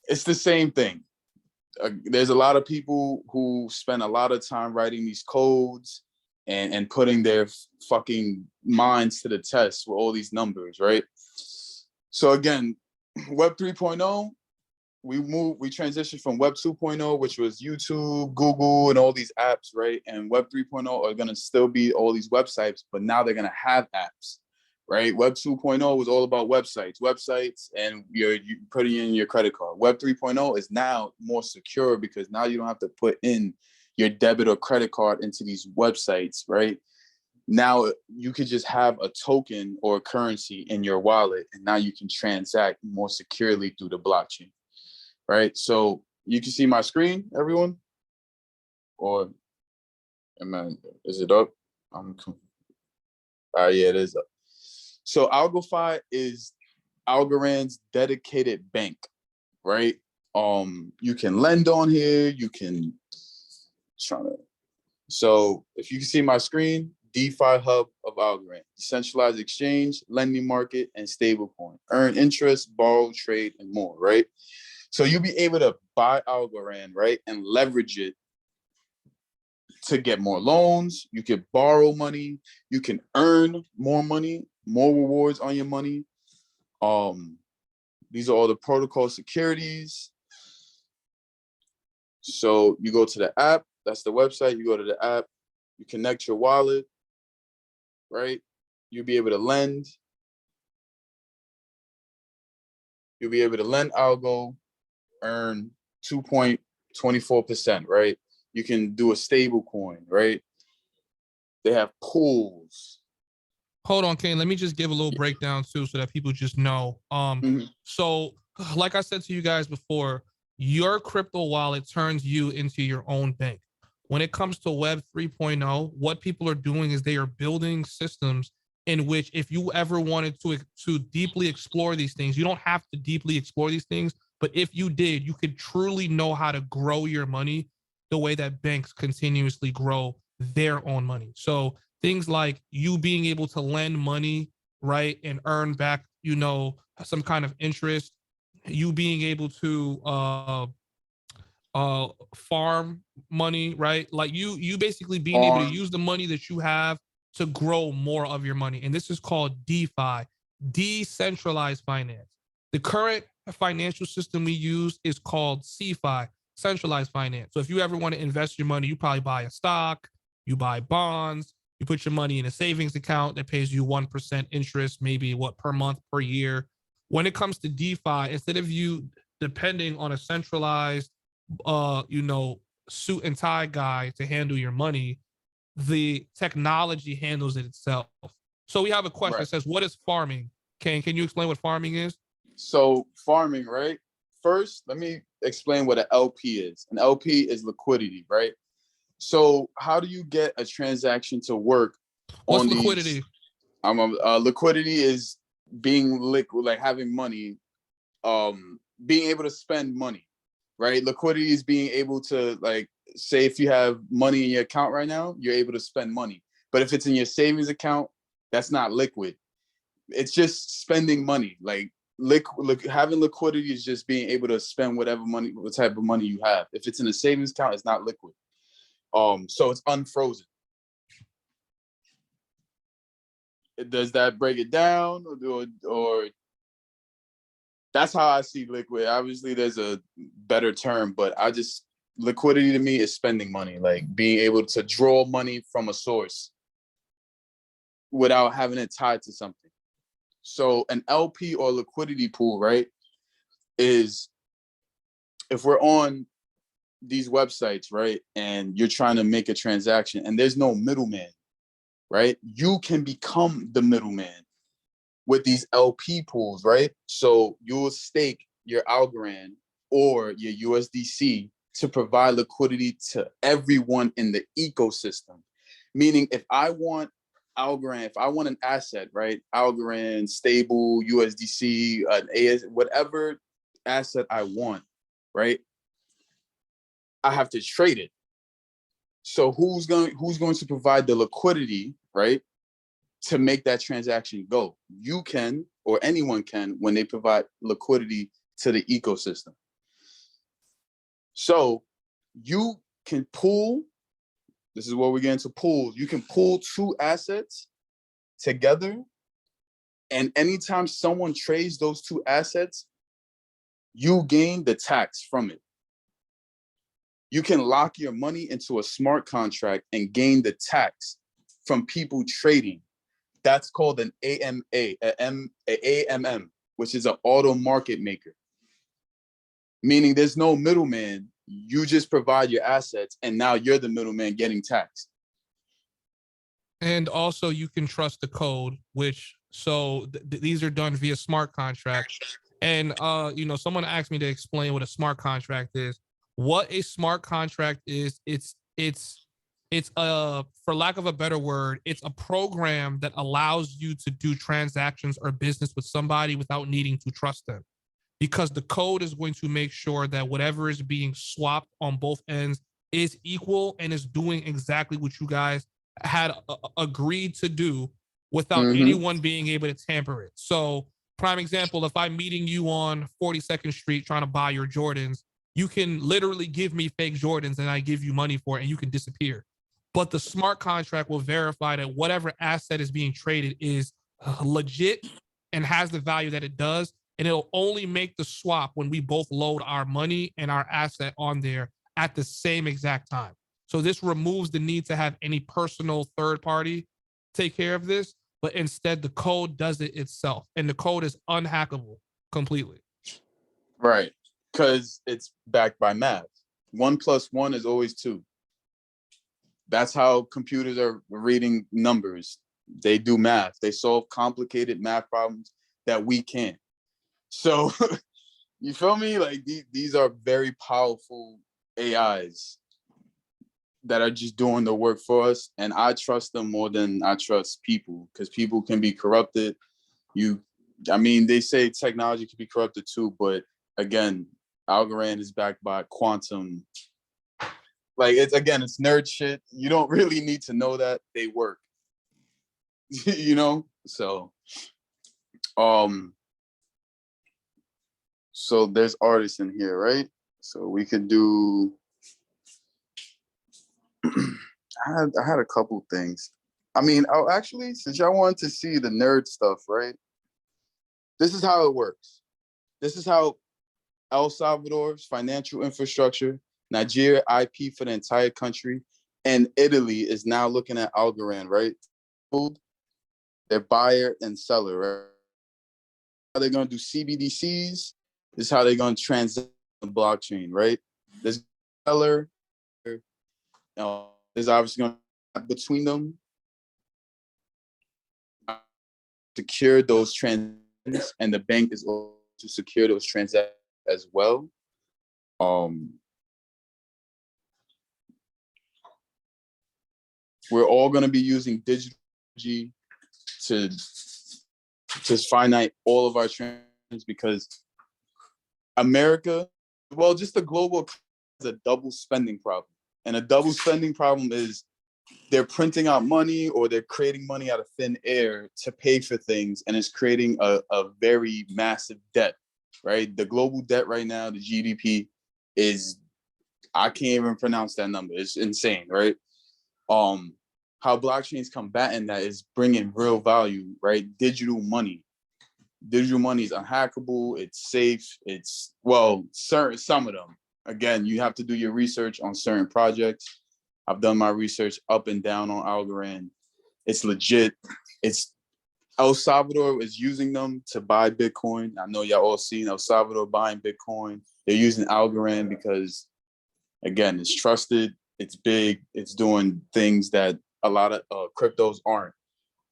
it's the same thing. There's a lot of people who spend a lot of time writing these codes, and putting their fucking minds to the test with all these numbers, right? So again, Web 3.0, we transitioned from Web 2.0, which was YouTube, Google, and all these apps, right? And Web 3.0 are going to still be all these websites, but now they're going to have apps, right? Web 2.0 was all about websites, and you putting in your credit card. Web 3.0 is now more secure because now you don't have to put in your debit or credit card into these websites, right? Now you could just have a token or a currency in your wallet, and now you can transact more securely through the blockchain, right? So you can see my screen, everyone, or is it up? Yeah, it is up. So AlgoFi is Algorand's dedicated bank, right? You can lend on here. You can So if you can see my screen, DeFi hub of Algorand, decentralized exchange, lending market, and stablecoin. Earn interest, borrow, trade, and more, right? So you'll be able to buy Algorand, right, and leverage it to get more loans. You can borrow money. You can earn more money, more rewards on your money. These are all the protocol securities. So you go to the app. That's the website. You go to the app. You connect your wallet, right? You'll be able to lend. You'll be able to lend algo, earn 2.24%, right? You can do a stable coin, right? They have pools. Hold on, Kane. Let me just give a little breakdown too, so that people just know. So like I said to you guys before, your crypto wallet turns you into your own bank. When it comes to Web 3.0, what people are doing is they are building systems in which if you ever wanted to deeply explore these things, you don't have to deeply explore these things, but if you did, you could truly know how to grow your money the way that banks continuously grow their own money. So things like you being able to lend money, right, and earn back, some kind of interest, you being able to farm money, right? Like you basically being able to use the money that you have to grow more of your money. And this is called DeFi, decentralized finance. The current financial system we use is called CeFi, centralized finance. So if you ever want to invest your money, you probably buy a stock, you buy bonds, you put your money in a savings account that pays you 1% interest, maybe per month, per year. When it comes to DeFi, instead of you depending on a centralized suit and tie guy to handle your money, the technology handles it itself. So we have a question that says, what is farming? Can you explain what farming is? So farming, right? First, let me explain what an LP is. An LP is liquidity, right? So how do you get a transaction to work? What's liquidity? Liquidity is being liquid, like having money, being able to spend money, right? Liquidity is being able to, like, say if you have money in your account right now, you're able to spend money. But if it's in your savings account, that's not liquid. It's just spending money. Like having liquidity is just being able to spend what type of money you have. If it's in a savings account, it's not liquid. So it's unfrozen. Does that break it down, or that's how I see liquid? Obviously, there's a better term, but liquidity to me is spending money, like being able to draw money from a source without having it tied to something. So an LP or liquidity pool, right, is if we're on these websites, right, and you're trying to make a transaction and there's no middleman, right? You can become the middleman with these LP pools, right? So you'll stake your Algorand or your USDC to provide liquidity to everyone in the ecosystem. Meaning if I want Algorand, if I want an asset, right? Algorand, stable, USDC, whatever asset I want, right? I have to trade it. So who's going to provide the liquidity, right, to make that transaction go? You can, or anyone can, when they provide liquidity to the ecosystem. So you can pool This is where we get into pools. You can pool 2 assets together, and anytime someone trades those 2 assets, you gain the tax from it. You can lock your money into a smart contract and gain the tax from people trading. That's called an AMM, which is an auto market maker. Meaning there's no middleman. You just provide your assets, and now you're the middleman getting taxed. And also you can trust the code, which these are done via smart contracts. And you know, someone asked me to explain what a smart contract is. What a smart contract is, it's for lack of a better word, it's a program that allows you to do transactions or business with somebody without needing to trust them, because the code is going to make sure that whatever is being swapped on both ends is equal and is doing exactly what you guys had agreed to do without anyone being able to tamper it. So prime example, if I'm meeting you on 42nd Street trying to buy your Jordans, you can literally give me fake Jordans and I give you money for it and you can disappear. But the smart contract will verify that whatever asset is being traded is legit and has the value that it does. And it'll only make the swap when we both load our money and our asset on there at the same exact time. So this removes the need to have any personal third party take care of this, but instead the code does it itself. And the code is unhackable completely. Right. Because it's backed by math. 1 + 1 is always 2. That's how computers are reading numbers. They do math. They solve complicated math problems that we can't. So you feel me? Like these are very powerful AIs that are just doing the work for us. And I trust them more than I trust people, because people can be corrupted. They say technology can be corrupted too, but again, Algorand is backed by quantum. Like it's nerd shit. You don't really need to know that. They work. You know? So so there's artists in here, right? So we could do I had a couple things. Actually, since y'all wanted to see the nerd stuff, right? This is how it works. This is how El Salvador's financial infrastructure, Nigeria IP for the entire country, and Italy is now looking at Algorand, right? They're buyer and seller, right? How they're going to do CBDCs. This is how they're going to transact the blockchain, right? There's seller. There's obviously going to be between them. Secure those transactions, and the bank is also to secure those transactions as well. We're all going to be using digital energy to just finite all of our transactions, because America, well, just the global is a double spending problem. And a double spending problem is they're printing out money or they're creating money out of thin air to pay for things, and it's creating a very massive debt, right? The global debt right now, the GDP is, I can't even pronounce that number. It's insane, right? How blockchain's combating that is bringing real value, right? Digital money. Digital money is unhackable. It's safe. It's, well, some of them. Again, you have to do your research on certain projects. I've done my research up and down on Algorand. It's legit. It's El Salvador is using them to buy Bitcoin. I know y'all all seen El Salvador buying Bitcoin. They're using Algorand because, again, it's trusted, it's big, it's doing things that a lot of cryptos aren't.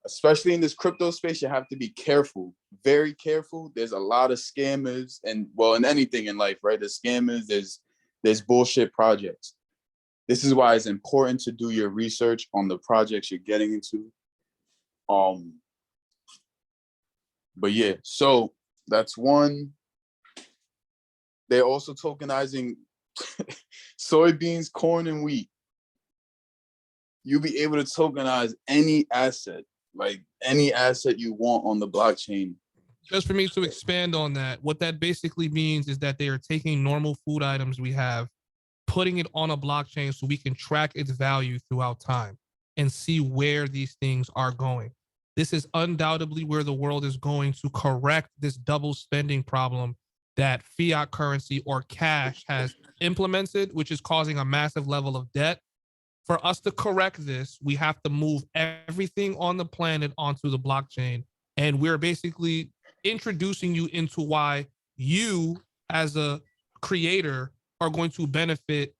Especially in this crypto space, you have to be careful, very careful. There's a lot of scammers, and well, in anything in life, right? There's scammers, there's bullshit projects. This is why it's important to do your research on the projects you're getting into. But yeah, so that's one. They're also tokenizing soybeans, corn, and wheat. You'll be able to tokenize any asset, like any asset you want on the blockchain. Just for me to expand on that, what that basically means is that they are taking normal food items we have, putting it on a blockchain so we can track its value throughout time and see where these things are going. This is undoubtedly where the world is going to correct this double spending problem that fiat currency or cash has implemented, which is causing a massive level of debt. For us to correct this, we have to move everything on the planet onto the blockchain. And we're basically introducing you into why you, as a creator, are going to benefit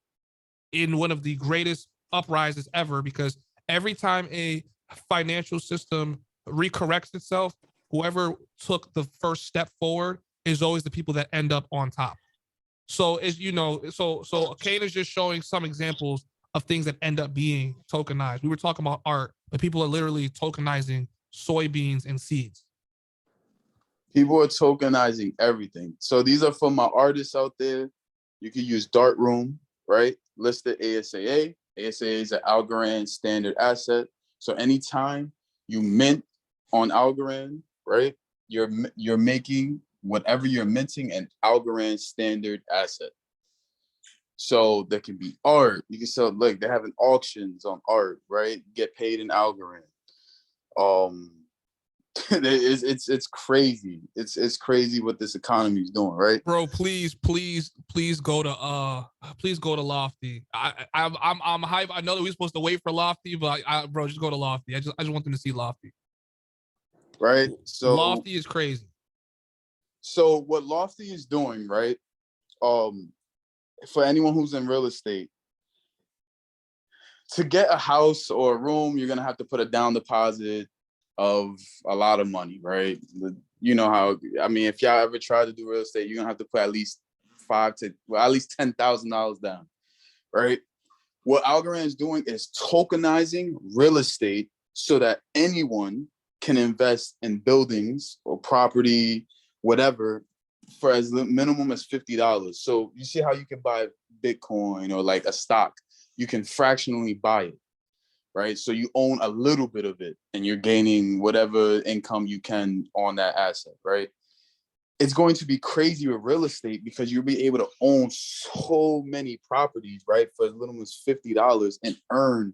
in one of the greatest uprises ever, because every time a financial system recorrects itself, whoever took the first step forward is always the people that end up on top. So as you know, so Kane is just showing some examples of things that end up being tokenized. We were talking about art, but people are literally tokenizing soybeans and seeds. People are tokenizing everything. So these are for my artists out there. You can use Dartroom, right? Listed ASAA. ASAA is an Algorand standard asset. So anytime you mint on Algorand, right, you're making whatever you're minting an Algorand standard asset. So there can be art. You can sell, like they're having auctions on art, right? Get paid in Algorand. It's crazy. It's crazy what this economy is doing, right? Bro, please go to Lofty. I'm hype. I know that we're supposed to wait for Lofty, but bro, just go to Lofty. I just want them to see Lofty. Right. So Lofty is crazy. So what Lofty is doing, right? For anyone who's in real estate, to get a house or a room, you're gonna have to put a down deposit of a lot of money, right? You know how, I mean, if y'all ever tried to do real estate, you're gonna have to put at least at least $10,000 down, right? What Algorand is doing is tokenizing real estate so that anyone can invest in buildings or property, whatever, for as minimum as $50. So you see how you can buy Bitcoin or like a stock, you can fractionally buy it, right? So you own a little bit of it and you're gaining whatever income you can on that asset, right? It's going to be crazy with real estate because you'll be able to own so many properties, right? For as little as $50 and earn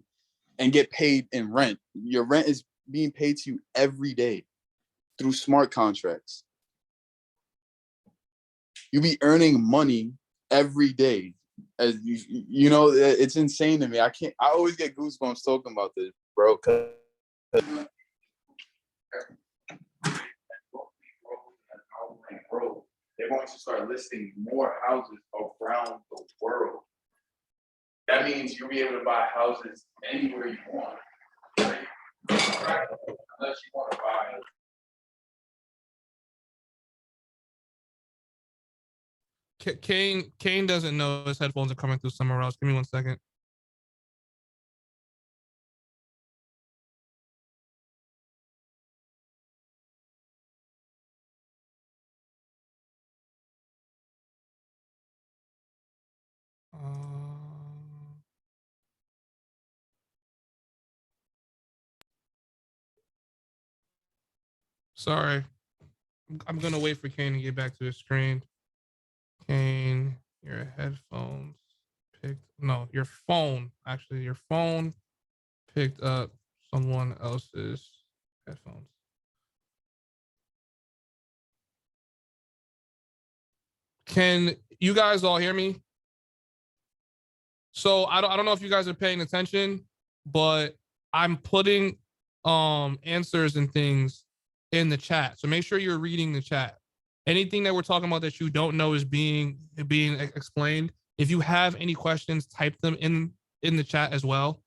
and get paid in rent. Your rent is being paid to you every day through smart contracts. You'll be earning money every day. As you know, it's insane to me. I always get goosebumps talking about this, bro. They're going to start listing more houses around the world. That means you'll be able to buy houses anywhere you want. Right? Unless you want to buy. Kane doesn't know his headphones are coming through somewhere else. Give me 1 second. Sorry. I'm gonna wait for Kane to get back to his screen. Kane, your headphones your phone. Actually, your phone picked up someone else's headphones. Can you guys all hear me? So I don't know if you guys are paying attention, but I'm putting answers and things in the chat. So make sure you're reading the chat. Anything that we're talking about that you don't know is being explained. If you have any questions, type them in the chat as well,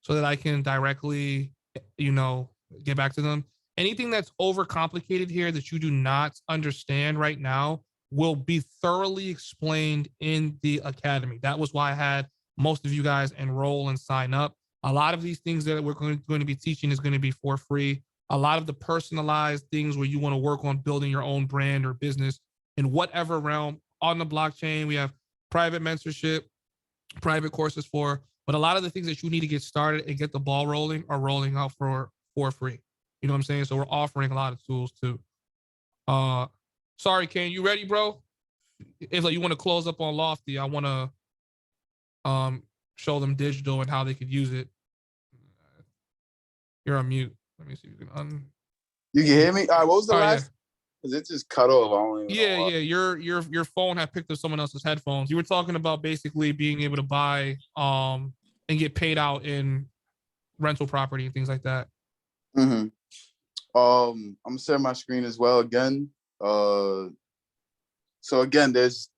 so that I can directly, get back to them. Anything that's overcomplicated here that you do not understand right now will be thoroughly explained in the academy. That was why I had most of you guys enroll and sign up. A lot of these things that we're going to be teaching is going to be for free. A lot of the personalized things where you want to work on building your own brand or business in whatever realm on the blockchain. We have private mentorship, private courses but a lot of the things that you need to get started and get the ball rolling are rolling out for free. You know what I'm saying? So we're offering a lot of tools too. Sorry, Kane, you ready, bro? If you want to close up on Lofty, I want to show them digital and how they could use it. You're on mute. Let me see if you can You can hear me? All right, what was the Oh, yeah. last? Because it just cut off. I don't even know why. Your phone had picked up someone else's headphones. You were talking about basically being able to buy and get paid out in rental property and things like that. Mm-hmm. I'm gonna share my screen as well again. So again, there's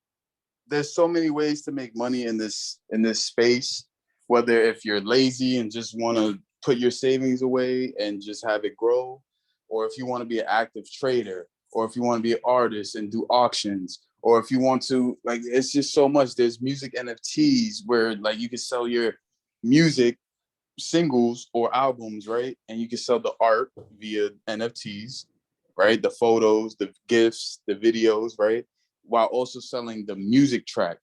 so many ways to make money in this space. Whether if you're lazy and just want to put your savings away and just have it grow, or if you want to be an active trader, or if you want to be an artist and do auctions, or if you want to, like, it's just so much. There's music NFTs where like you can sell your music singles or albums, right? And you can sell the art via NFTs, right? The photos, the gifts, the videos, right? While also selling the music track.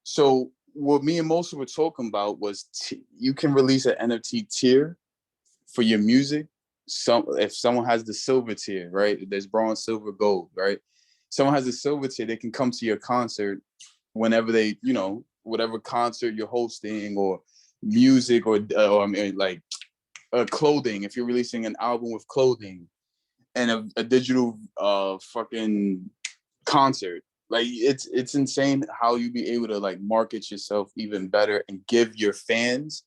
So what me and Mwosa were talking about was you can release an NFT tier for your music. If someone has the silver tier, right? There's bronze, silver, gold, right? Someone has a silver tier, they can come to your concert whenever they, whatever concert you're hosting, or music, or I mean, like clothing. If you're releasing an album with clothing and a digital fucking concert, like it's insane how you be able to like market yourself even better and give your fans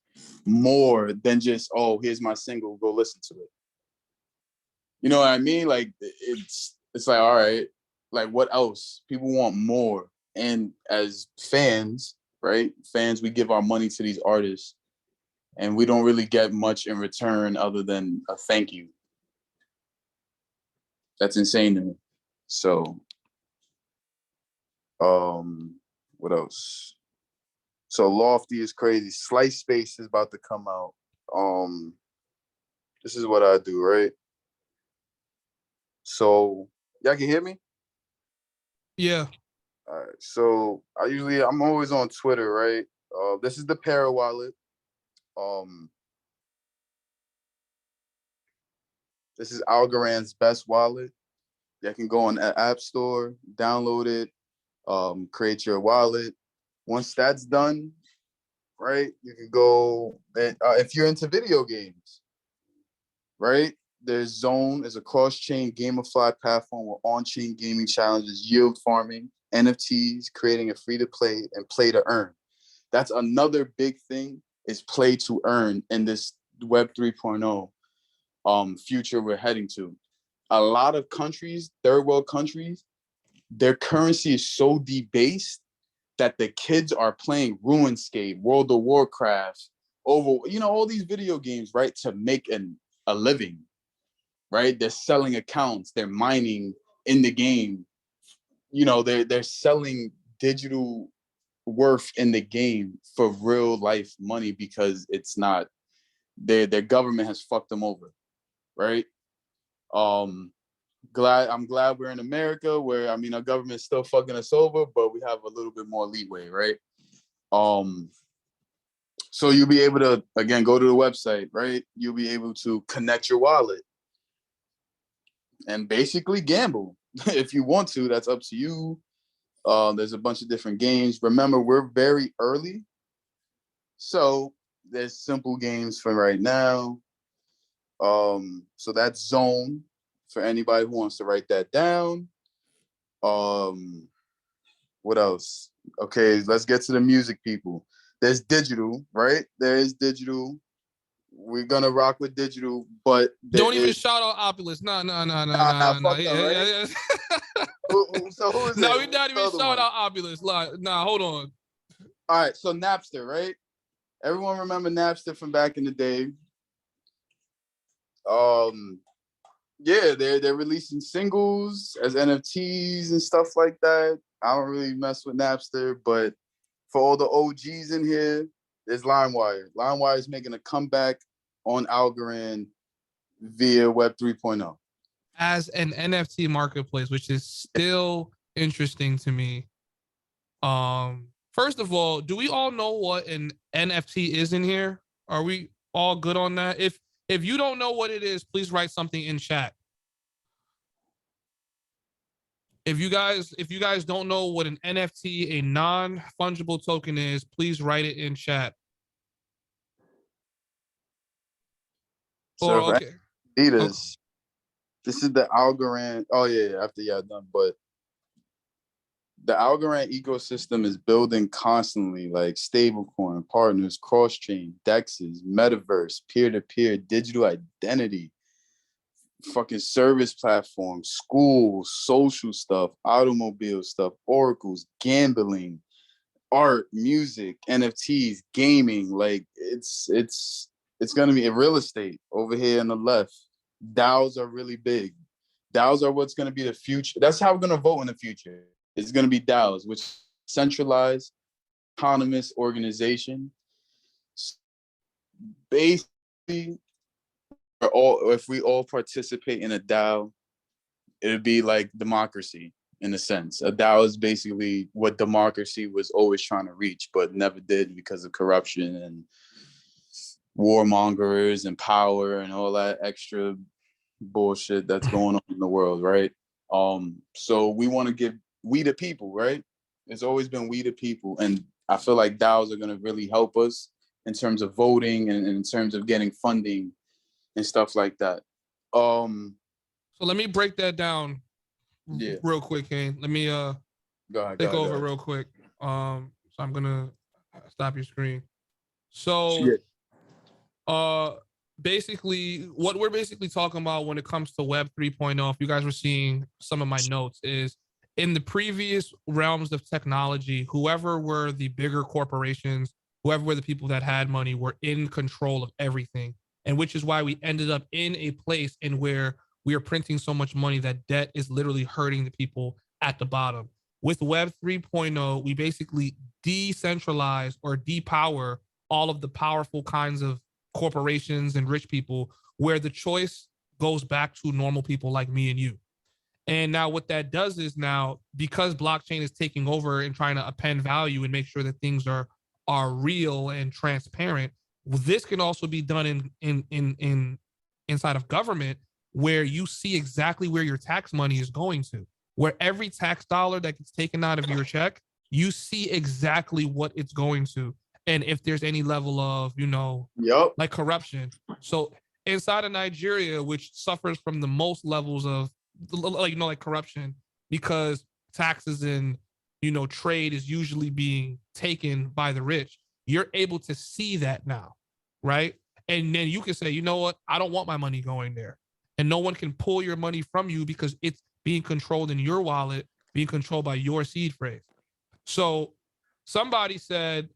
more than just, oh, here's my single, go listen to it. You know what I mean? Like it's like, all right, like what else? People want more. And as fans, right? Fans, we give our money to these artists and we don't really get much in return other than a thank you. That's insane to me. So, what else? So Lofty is crazy. Slice Space is about to come out. This is what I do, right? So y'all can hear me? Yeah. All right. So I'm always on Twitter, right? This is the Para wallet. This is Algorand's best wallet. You can go on the App Store, download it, create your wallet. Once that's done, right, you can go, and if you're into video games, right, there's Zone is a cross-chain gamified platform with on-chain gaming challenges, yield farming, NFTs, creating a free-to-play and play-to-earn. That's another big thing, is play to earn in this Web 3.0 future we're heading to. A lot of countries, third world countries, their currency is so debased that the kids are playing RuneScape, World of Warcraft, all these video games, right, to make a living, right? They're selling accounts, they're mining in the game, they're selling digital worth in the game for real life money because it's not, their government has fucked them over, right? I'm glad we're in America where, our government's still fucking us over, but we have a little bit more leeway, right? So you'll be able to, again, go to the website, right? You'll be able to connect your wallet and basically gamble. If you want to, that's up to you. There's a bunch of different games. Remember, we're very early. So there's simple games for right now. So that's Zone for anybody who wants to write that down. What else? Okay, let's get to the music, people. There's digital, right? There is digital. We're gonna rock with digital, but don't even shout out Opulus. No. Fuck them, right? So who is no, it? we're not even shout out Opulus. Nah, hold on. All right, so Napster, right? Everyone remember Napster from back in the day. Yeah, they're releasing singles as NFTs and stuff like that. I don't really mess with Napster, but for all the OGs in here, there's LimeWire. LimeWire is making a comeback on Algorand via Web 3.0. As an NFT marketplace, which is still interesting to me. First of all, do we all know what an NFT is in here? Are we all good on that? If you don't know what it is, please write something in chat. If you guys don't know what an NFT, a non-fungible token is, please write it in chat. So Or if okay. this is the Algorand. Oh yeah, after y'all done, but the Algorand ecosystem is building constantly, like stablecoin partners, cross-chain, dexes, metaverse, peer-to-peer, digital identity, fucking service platforms, schools, social stuff, automobile stuff, oracles, gambling, art, music, NFTs, gaming. Like it's gonna be in real estate over here on the left. DAOs are really big. DAOs are what's gonna be the future. That's how we're gonna vote in the future. It's gonna be DAOs, which centralized autonomous organization. Basically, if we all participate in a DAO, it'd be like democracy in a sense. A DAO is basically what democracy was always trying to reach, but never did because of corruption and warmongers and power and all that extra bullshit that's going on in the world, right? So we want to give we the people, right? It's always been we the people, and I feel like DAOs are going to really help us in terms of voting and in terms of getting funding and stuff like that. So let me break that down real quick, Kane. Let me take over real quick. So I'm gonna stop your screen. So basically what we're basically talking about when it comes to Web 3.0, if you guys were seeing some of my notes, is in the previous realms of technology, whoever were the bigger corporations, whoever were the people that had money, were in control of everything. And which is why we ended up in a place in where we are printing so much money that debt is literally hurting the people at the bottom. With Web 3.0, we basically decentralize or depower all of the powerful kinds of corporations and rich people, where the choice goes back to normal people like me and you. And now what that does is, now because blockchain is taking over and trying to append value and make sure that things are real and transparent, this can also be done in inside of government, where you see exactly where your tax money is going to, where every tax dollar that gets taken out of your check, you see exactly what it's going to, and if there's any level of, you know, like corruption. So inside of Nigeria, which suffers from the most levels of, like, you know, like corruption, because taxes and, you know, trade is usually being taken by the rich, you're able to see that now, right? And then you can say, you know what, I don't want my money going there. And no one can pull your money from you because it's being controlled in your wallet, being controlled by your seed phrase. So somebody said,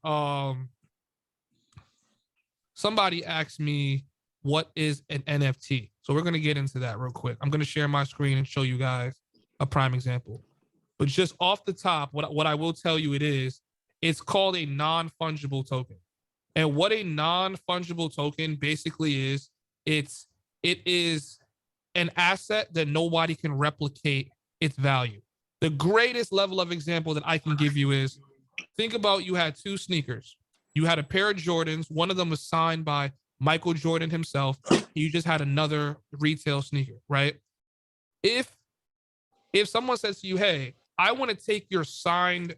somebody asked me, what is an NFT? So we're going to get into that real quick. I'm going to share my screen and show you guys a prime example. But just off the top, what I will tell you it's called a non-fungible token. And what a non-fungible token basically is, it is an asset that nobody can replicate its value. The greatest level of example that I can give you is, think about, you had two sneakers. You had a pair of Jordans. One of them was signed by Michael Jordan himself. You just had another retail sneaker, right? If someone says to you, hey, I want to take your signed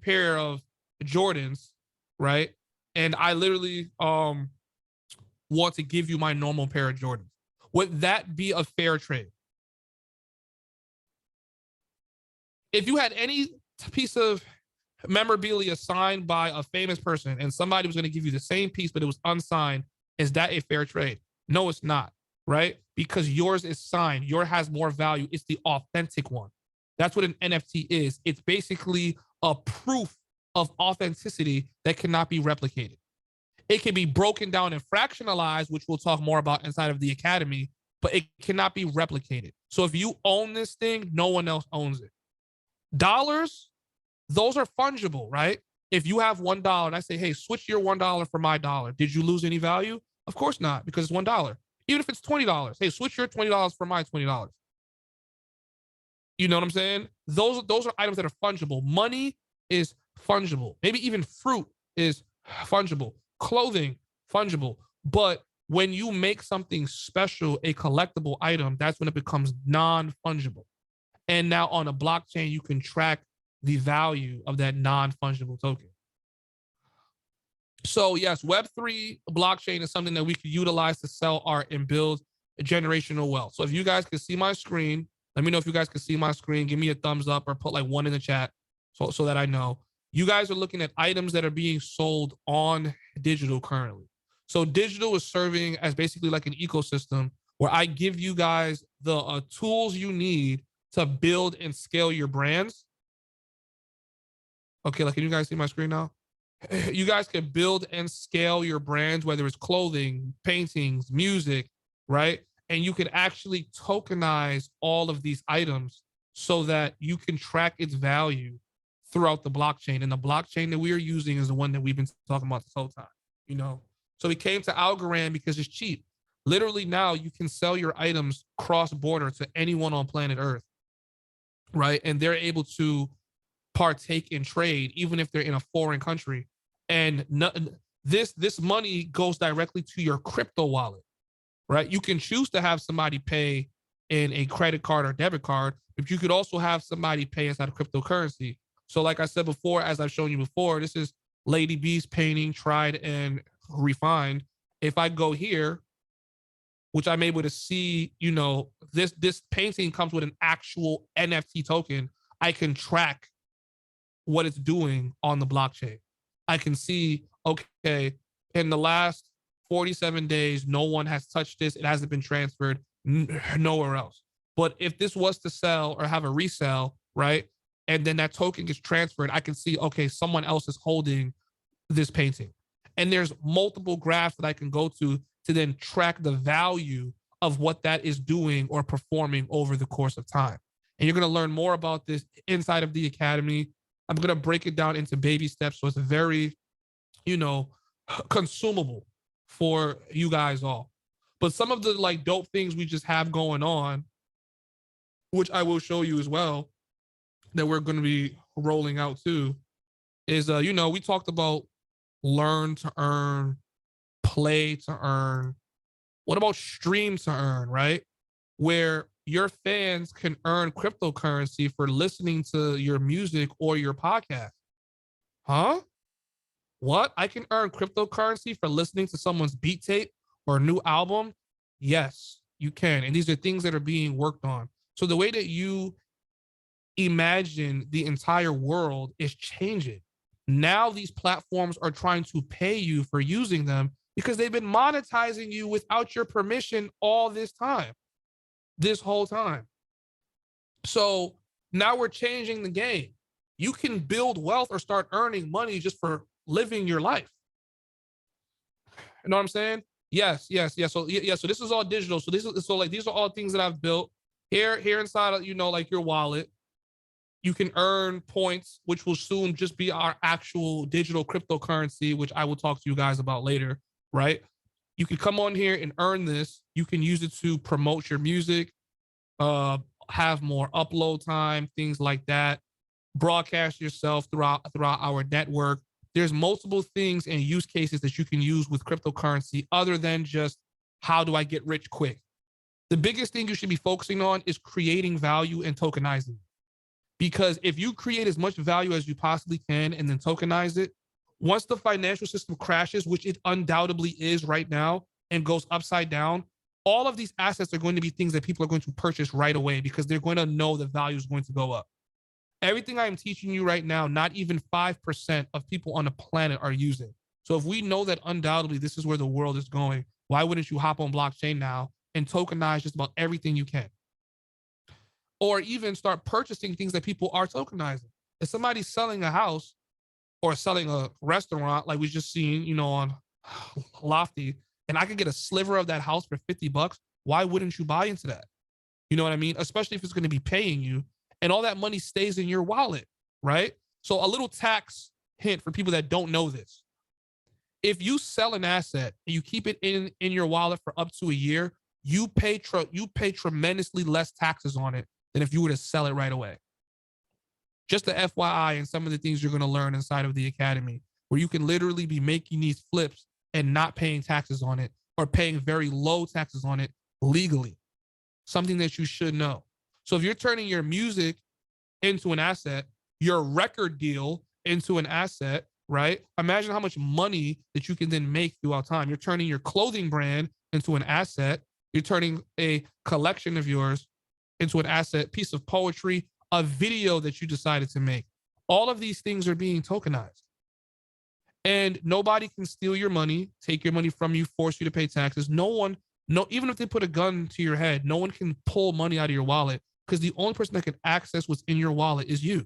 pair of Jordans, right? And I literally want to give you my normal pair of Jordans. Would that be a fair trade? If you had any piece of memorabilia signed by a famous person and somebody was going to give you the same piece, but it was unsigned, is that a fair trade? No, it's not, right? Because yours is signed. Yours has more value. It's the authentic one. That's what an NFT is. It's basically a proof of authenticity that cannot be replicated. It can be broken down and fractionalized, which we'll talk more about inside of the academy, but it cannot be replicated. So if you own this thing, no one else owns it. Dollars, those are fungible, right? If you have $1 and I say, hey, switch your $1 for my dollar, did you lose any value? Of course not, because it's $1. Even if it's $20, hey, switch your $20 for my $20. You know what I'm saying? Those are items that are fungible. Money is fungible. Maybe even fruit is fungible. Clothing, fungible. But when you make something special a collectible item, that's when it becomes non-fungible. And now on a blockchain, you can track the value of that non-fungible token. So yes, Web3 blockchain is something that we could utilize to sell art and build generational wealth. So if you guys can see my screen, let me know if you guys can see my screen. Give me a thumbs up or put like 1 in the chat so that I know. You guys are looking at items that are being sold on digital currently. So digital is serving as basically like an ecosystem where I give you guys the tools you need to build and scale your brands. Okay, like, can you guys see my screen now? You guys can build and scale your brands, whether it's clothing, paintings, music, right? And you can actually tokenize all of these items so that you can track its value throughout the blockchain. And the blockchain that we are using is the one that we've been talking about this whole time, you know? So we came to Algorand because it's cheap. Literally now you can sell your items cross-border to anyone on planet Earth, right? And they're able to partake in trade, even if they're in a foreign country. And this money goes directly to your crypto wallet, right? You can choose to have somebody pay in a credit card or debit card, but you could also have somebody pay inside of cryptocurrency. So like I said before, as I've shown you before, this is Lady B's painting, tried and refined. If I go here, which I'm able to see, you know, this painting comes with an actual NFT token. I can track what it's doing on the blockchain. I can see, okay, in the last 47 days, no one has touched this. It hasn't been transferred nowhere else. But if this was to sell or have a resale, right, and then that token gets transferred, I can see, okay, someone else is holding this painting. And there's multiple graphs that I can go to then track the value of what that is doing or performing over the course of time. And you're going to learn more about this inside of the Academy. I'm going to break it down into baby steps. So it's very, you know, consumable for you guys all. But some of the like dope things we just have going on, which I will show you as well, that we're going to be rolling out too, is, you know, we talked about learn to earn, play to earn. What about stream to earn, right? Where your fans can earn cryptocurrency for listening to your music or your podcast. Huh? What? I can earn cryptocurrency for listening to someone's beat tape or a new album? Yes, you can. And these are things that are being worked on. So the way that you imagine the entire world is changing. Now these platforms are trying to pay you for using them because they've been monetizing you without your permission all this time, this whole time. So now we're changing the game. You can build wealth or start earning money just for living your life. You know what I'm saying? Yes. So yeah, so this is all digital. So these are all things that I've built here inside of, you know, like your wallet. You can earn points, which will soon just be our actual digital cryptocurrency, which I will talk to you guys about later, right? You can come on here and earn this. You can use it to promote your music, have more upload time, things like that. Broadcast yourself throughout our network. There's multiple things and use cases that you can use with cryptocurrency other than just how do I get rich quick. The biggest thing you should be focusing on is creating value and tokenizing. Because if you create as much value as you possibly can and then tokenize it, once the financial system crashes, which it undoubtedly is right now, and goes upside down, all of these assets are going to be things that people are going to purchase right away because they're going to know the value is going to go up. Everything I'm teaching you right now, not even 5% of people on the planet are using. So if we know that undoubtedly this is where the world is going, why wouldn't you hop on blockchain now and tokenize just about everything you can? Or even start purchasing things that people are tokenizing. If somebody's selling a house or selling a restaurant, like we just seen, you know, on Lofty, and I could get a sliver of that house for $50, why wouldn't you buy into that? You know what I mean? Especially if it's going to be paying you and all that money stays in your wallet, right? So a little tax hint for people that don't know this. If you sell an asset and you keep it in your wallet for up to a year, you pay tremendously less taxes on it than if you were to sell it right away. Just the FYI and some of the things you're going to learn inside of the Academy, where you can literally be making these flips and not paying taxes on it or paying very low taxes on it legally. Something that you should know. So if you're turning your music into an asset, your record deal into an asset, right? Imagine how much money that you can then make throughout time. You're turning your clothing brand into an asset. You're turning a collection of yours into an asset, piece of poetry, a video that you decided to make. All of these things are being tokenized. And nobody can steal your money, take your money from you, force you to pay taxes. Even if they put a gun to your head, no one can pull money out of your wallet, because the only person that can access what's in your wallet is you.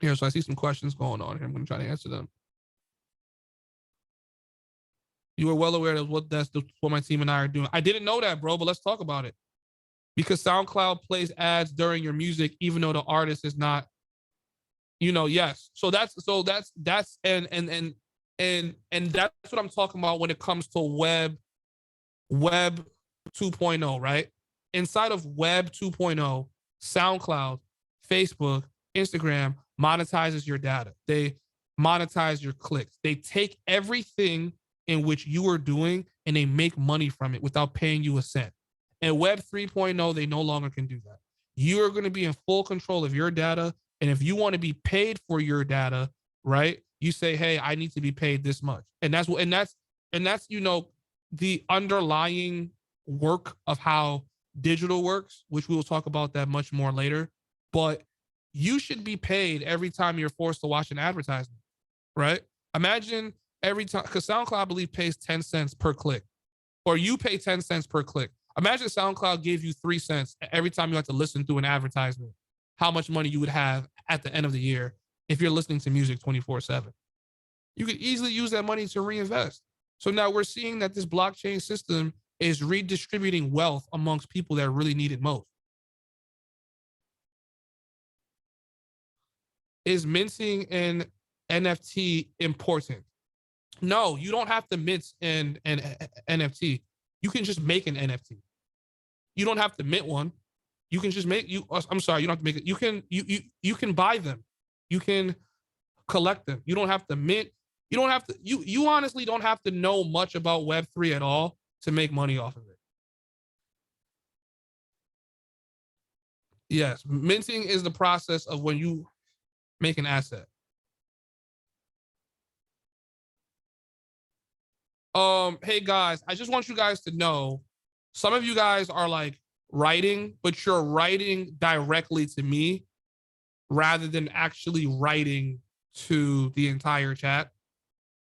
Here, so I see some questions going on here. I'm going to try to answer them. You are well aware of what my team and I are doing. I didn't know that, bro, but let's talk about it. Because SoundCloud plays ads during your music, even though the artist is not, yes. So that's and that's what I'm talking about when it comes to web 2.0, right? Inside of web 2.0, SoundCloud, Facebook, Instagram monetizes your data. They monetize your clicks. They take everything in which you are doing and they make money from it without paying you a cent. And web 3.0, they no longer can do that. You are going to be in full control of your data. And if you want to be paid for your data, right? You say, hey, I need to be paid this much. And that's the underlying work of how digital works, which we will talk about that much more later. But you should be paid every time you're forced to watch an advertisement, right? Imagine every time, because SoundCloud, I believe, pays 10 cents per click, or you pay 10 cents per click. Imagine SoundCloud gave you 3 cents every time you had to listen to an advertisement, how much money you would have at the end of the year if you're listening to music 24/7. You could easily use that money to reinvest. So now we're seeing that this blockchain system is redistributing wealth amongst people that really need it most. Is minting an NFT important? No, you don't have to mint an NFT. You can just make an NFT. You don't have to mint one. You can just you don't have to make it. You can buy them. You can collect them. You don't have to mint. You honestly don't have to know much about Web3 at all to make money off of it. Yes, minting is the process of when you make an asset. Hey guys, I just want you guys to know, some of you guys are like writing, but you're writing directly to me rather than actually writing to the entire chat.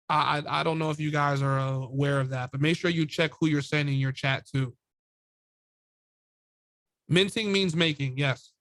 I don't know if you guys are aware of that, but make sure you check who you're sending your chat to. Minting means making, yes.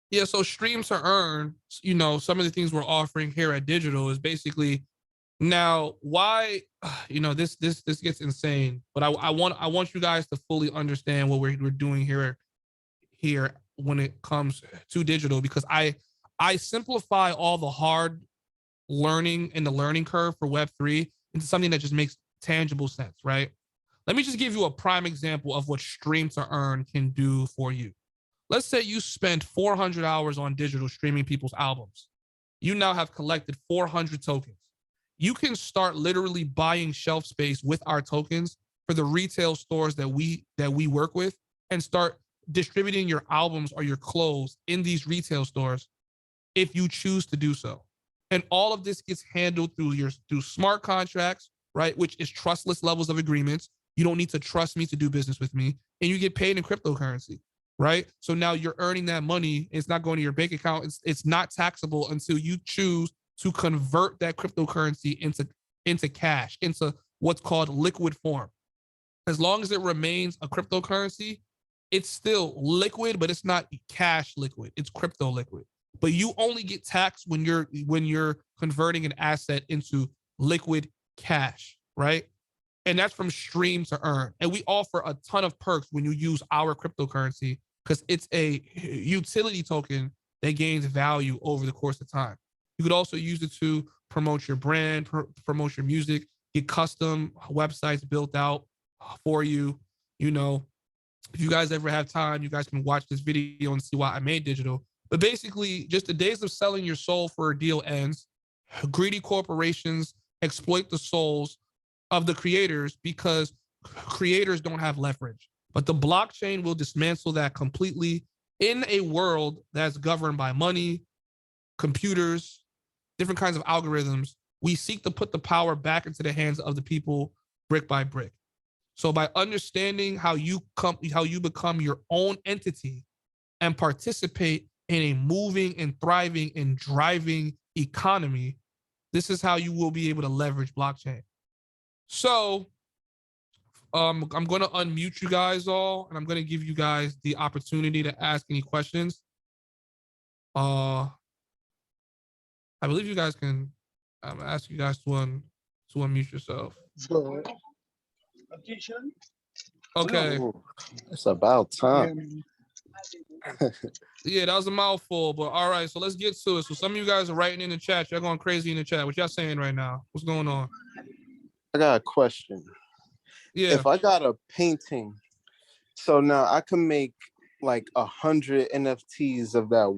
Yeah, so stream to earn, some of the things we're offering here at Digital is basically, now why, this gets insane, but I want you guys to fully understand what we're doing here when it comes to Digital, because I simplify all the hard learning and the learning curve for Web3 into something that just makes tangible sense, right? Let me just give you a prime example of what stream to earn can do for you. Let's say you spent 400 hours on Digital streaming people's albums. You now have collected 400 tokens. You can start literally buying shelf space with our tokens for the retail stores that we work with, and start distributing your albums or your clothes in these retail stores if you choose to do so. And all of this gets handled through smart contracts, right? Which is trustless levels of agreements. You don't need to trust me to do business with me, and you get paid in cryptocurrency, right? So now you're earning that money. It's not going to your bank account. It's not taxable until you choose to convert that cryptocurrency into cash, into what's called liquid form. As long as it remains a cryptocurrency, it's still liquid, but it's not cash liquid. It's crypto liquid. But you only get taxed when you're converting an asset into liquid cash, right? And that's from stream to earn. And we offer a ton of perks when you use our cryptocurrency because it's a utility token that gains value over the course of time. You could also use it to promote your brand, promote your music, get custom websites built out for you. You know, if you guys ever have time, you guys can watch this video and see why I made digital. But basically, just the days of selling your soul for a deal ends. Greedy corporations exploit the souls of the creators because creators don't have leverage. But the blockchain will dismantle that completely in a world that's governed by money, computers, different kinds of algorithms. We seek to put the power back into the hands of the people brick by brick. So by understanding how you become your own entity and participate in a moving and thriving and driving economy, this is how you will be able to leverage blockchain. So I'm going to unmute you guys all, and I'm going to give you guys the opportunity to ask any questions. I believe you guys can ask you guys to unmute yourself. Okay. Ooh, it's about time. Yeah, that was a mouthful, but all right, so let's get to it. So some of you guys are writing in the chat. Y'all going crazy in the chat. What y'all saying right now? What's going on? I got a question. Yeah. If I got a painting, so now I can make like 100 NFTs of that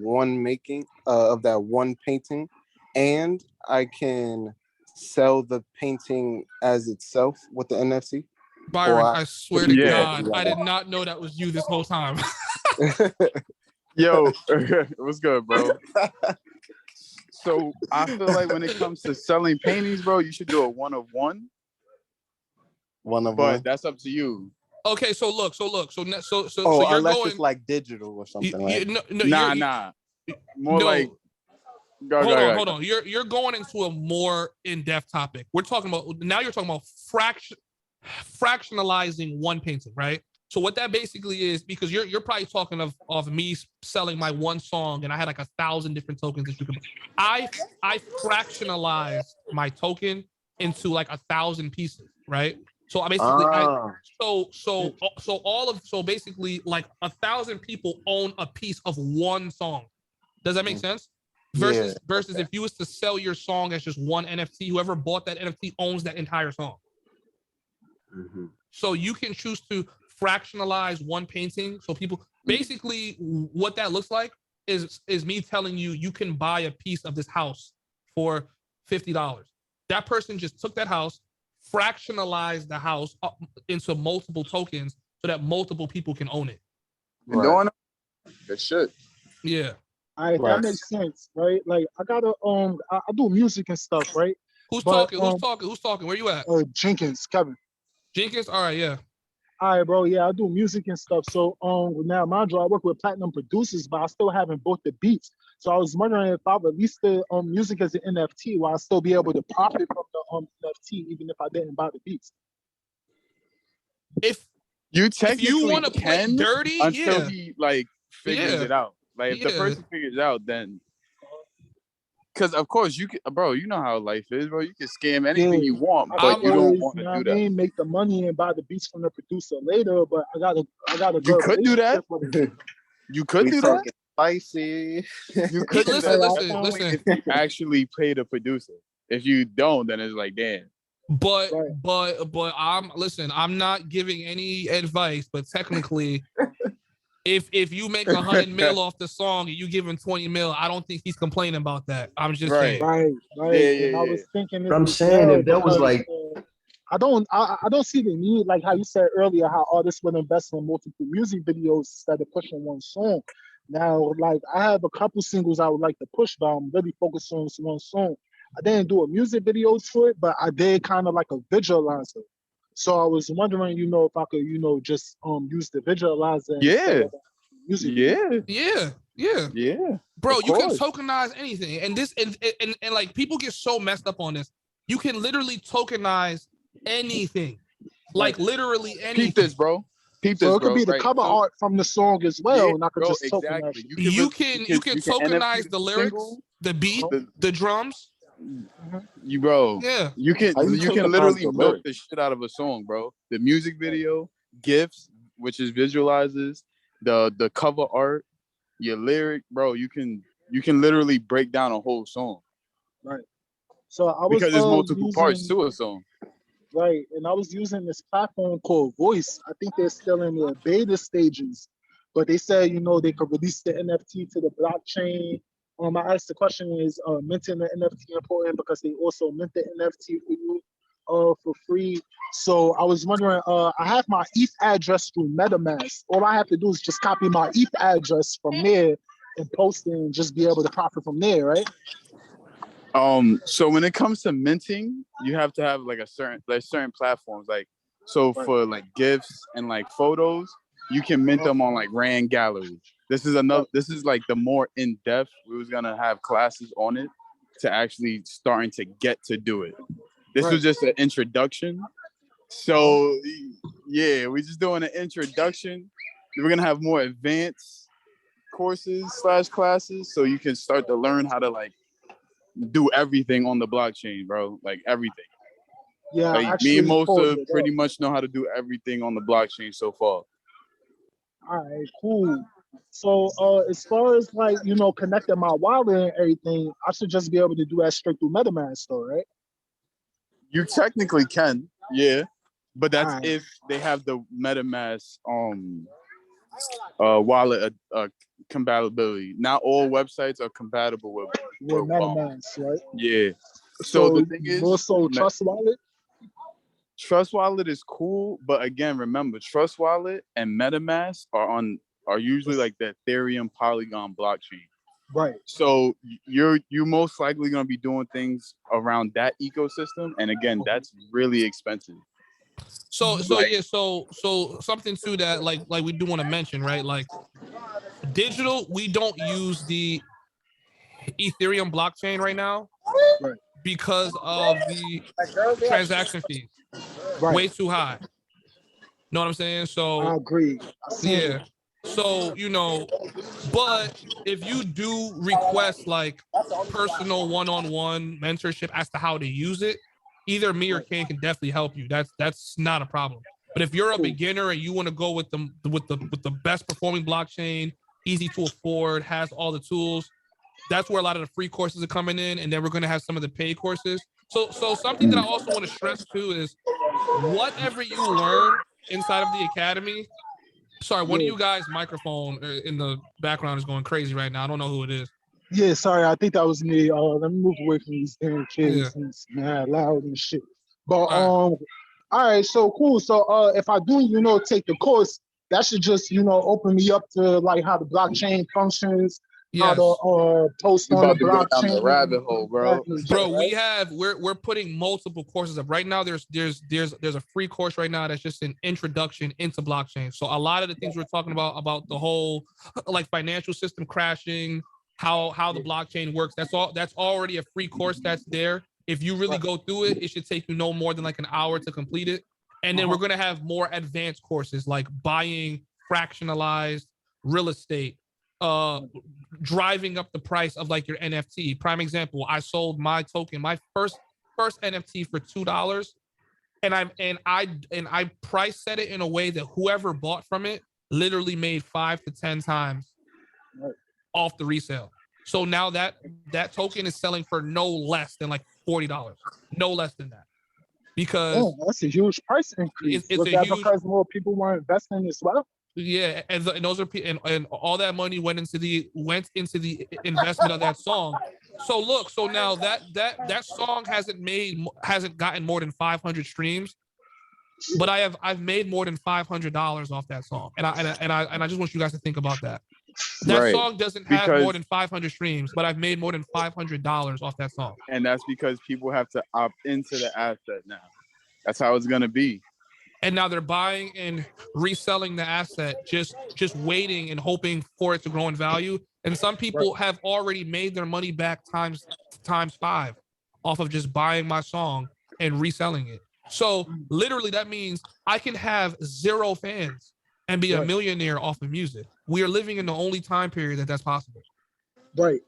one painting, and I can sell the painting as itself with the NFT. Byron, I swear to Yeah. God, I did not know that was you this whole time. Yo, what's good, bro? So I feel like when it comes to selling paintings, bro, you should do a one of one. One of But one. that's up to you. Okay, so you're unless going. it's like digital or something, right? Nah. More like. Hold on. You're going into a more in-depth topic. We're talking about now. You're talking about fractionalizing one painting, right? So what that basically is, because you're probably talking of me selling my one song and I had like 1,000 different tokens that you could. I fractionalized my token into like 1,000 pieces, right? So I basically so basically like 1,000 people own a piece of one song. Does that make sense? Versus if you was to sell your song as just one NFT, whoever bought that NFT owns that entire song. Mm-hmm. So you can choose to fractionalize one painting. So people basically what that looks like is me telling you you can buy a piece of this house for $50. That person just took that house, fractionalized the house up into multiple tokens so that multiple people can own it. Right. Good shit. Yeah. All right, that makes sense, right? Like I gotta I do music and stuff, right? Who's talking? Where you at? Jenkins, Kevin. Jenkins? All right, yeah. All right, bro. Yeah, I do music and stuff. So now my job, I work with platinum producers, but I still haven't bought the beats. So I was wondering if I release the music as an NFT, will I still be able to profit from the NFT even if I didn't buy the beats? If you want to play dirty, until he like figures it out. Like if the person figures it out, then because of course you can, bro. You know how life is, bro. You can scam anything you want, but you don't want to do that. Make the money and buy the beats from the producer later, but I gotta. You could do that. You could do that. Spicy. You could listen. If you actually pay the producer. If you don't, then it's like damn. But I'm not giving any advice, but technically. If you make 100 mil off the song and you give him 20 mil, I don't think he's complaining about that. I'm just saying. Right. Yeah. I was thinking. I'm saying if that was like, I don't see the need, like how you said earlier, how artists would invest in multiple music videos instead of pushing one song. Now, like I have a couple singles I would like to push, but I'm really focused on this one song. I didn't do a music videos for it, but I did kind of like a visualizer. So I was wondering, if I could, just use the visualizer. Yeah. Bro, you can tokenize anything, and this and like people get so messed up on this. You can literally tokenize anything, like literally anything. Peep this, bro. So it could be the cover art from the song as well, and I could just tokenize. You can tokenize the lyrics, the beat, the drums. Bro, Yeah. you can How you literally tokenize the milk lyric? the shit out of a song, bro. The music video, GIFs, which is visualizes, the cover art, your lyric, bro. You can literally break down a whole song. Right. So I was Because there's multiple parts using to a song. right, and I was using this platform called Voice. I think they're still in their beta stages, but they said they could release the NFT to the blockchain. I asked the question is minting the NFT important because they also mint the NFT for you for free. So I was wondering, I have my ETH address through MetaMask. All I have to do is just copy my ETH address from there and post it and just be able to profit from there, right? So when it comes to minting, you have to have like certain platforms. Like, so for like GIFs and like photos, you can mint them on like Rand Gallery. This is like the more in-depth. We was gonna have classes on it to actually starting to get to do it. This was just an introduction. So yeah, we're just doing an introduction. We're gonna have more advanced courses / classes so you can start to learn how to like do everything on the blockchain, bro. Like everything. Yeah, like me and Mwosa pretty much know how to do everything on the blockchain so far. All right, cool. So as far as like connecting my wallet and everything, I should just be able to do that straight through MetaMask, though, right? You technically can, yeah, but that's Alright. if they have the MetaMask wallet compatibility. Not all websites are compatible with MetaMask, right? Yeah. So the thing is, also Trust Wallet. Trust Wallet is cool, but again, remember, Trust Wallet and MetaMask are usually like the Ethereum Polygon blockchain. Right. So you're most likely going to be doing things around that ecosystem, and again, that's really expensive. So something to that, like we do want to mention, right? Like digital, we don't use the Ethereum blockchain right now, right? Because of the transaction fees, way too high. Know what I'm saying? So I agree. Yeah. So but if you do request like personal one-on-one mentorship as to how to use it, either me or Kane can definitely help you. That's not a problem. But if you're a beginner and you want to go with the best performing blockchain, easy to afford, has all the tools, that's where a lot of the free courses are coming in, and then we're going to have some of the paid courses. So something that I also want to stress too is whatever you learn inside of the academy. Sorry, one of you guys' microphone in the background is going crazy right now. I don't know who it is. Yeah, sorry, I think that was me. Let me move away from these damn kids. Yeah. It's mad loud and shit. But all right, so cool. So if I do, take the course, that should just, open me up to like how the blockchain functions, how to post on the blockchain. Go down the rabbit hole, bro. Bro, we're putting multiple courses up right now. There's a free course right now that's just an introduction into blockchain. So a lot of the things we're talking about the whole like financial system crashing, how the blockchain works, that's already a free course that's there. If you really go through it, it should take you no more than like an hour to complete it. And then we're gonna have more advanced courses like buying fractionalized real estate, driving up the price of like your NFT. Prime example, I sold my token, my first NFT for $2, and I price set it in a way that whoever bought from it literally made 5 to 10 times off the resale. So now that token is selling for no less than like $40, no less than that. Because that's a huge price increase. It's Was that because more people were investing as well? Yeah, and those are and all that money went into the investment of that song. So look, so now that song hasn't gotten more than 500 streams, but I've made more than $500 off that song, and I just want you guys to think about that. That song doesn't have more than 500 streams, but I've made more than $500 off that song. And that's because people have to opt into the asset now. That's how it's gonna be. And now they're buying and reselling the asset, just waiting and hoping for it to grow in value. And some people have already made their money back times 5 off of just buying my song and reselling it. So literally that means I can have 0 fans and be a millionaire off of music. We are living in the only time period that's possible. Right.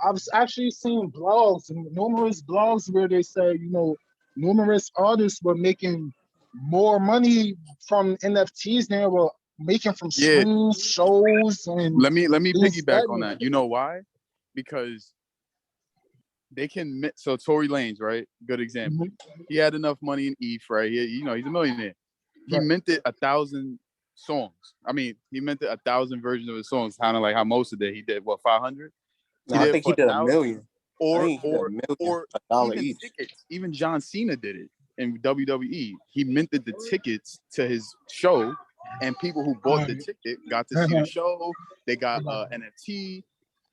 I was actually seeing blogs, numerous blogs where they say, you know, numerous artists were making more money from NFTs than they were making from Yeah. streams, shows, and Let me this, piggyback on and that. You know why? Because they can. So Tory Lanez, right? Good example. He had enough money in ETH, right? You know, he's a millionaire. He Right. minted 1,000 songs. I mean, he minted 1,000 versions of his songs, kind of like how Mwosa did. He did what, 500? No, I think he did 1 million. I Or think he did 1 million, $1 even each. tickets. Even John Cena did it in WWE. He minted the tickets to his show, and people who bought the ticket got to see the show. They got NFT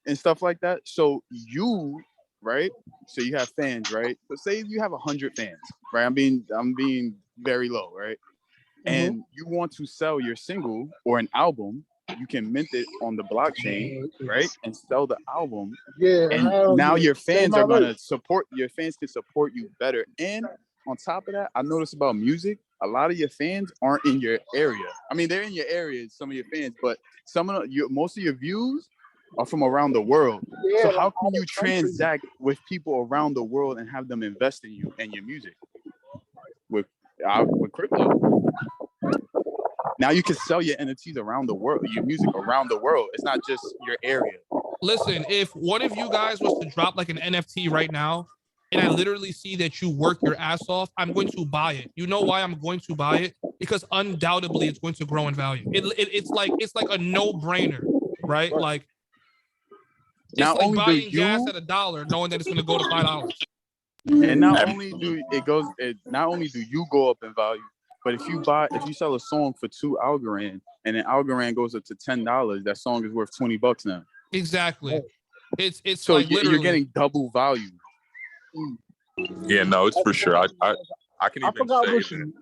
and stuff like that. So you, right? So you have fans, right? So say you have 100 fans, right? I'm being very low, right? And you want to sell your single or an album, you can mint it on the blockchain, right? And sell the album. Yeah, And now your fans are right. gonna support. Your fans can support you better. And on top of that, I noticed about music, a lot of your fans aren't in your area. I mean, they're in your area, some of your fans, but most of your views are from around the world. Yeah, So like how can other you countries. transact with people around the world and have them invest in you and your music with crypto? Now you can sell your NFTs around the world, your music around the world. It's not just your area. Listen, if one of you guys was to drop like an NFT right now, and I literally see that you work your ass off, I'm going to buy it. You know why I'm going to buy it? Because undoubtedly it's going to grow in value. It's like a no-brainer, right? Like it's Not like only do buying gas you at $1, knowing that it's going to go to $5. and not only do you go up in value, but if you sell a song for 2 Algorand and then Algorand goes up to $10, that song is worth $20 now. Exactly. It's So like literally you're getting double value. Yeah, no, it's for sure. I can I even forgot say which. that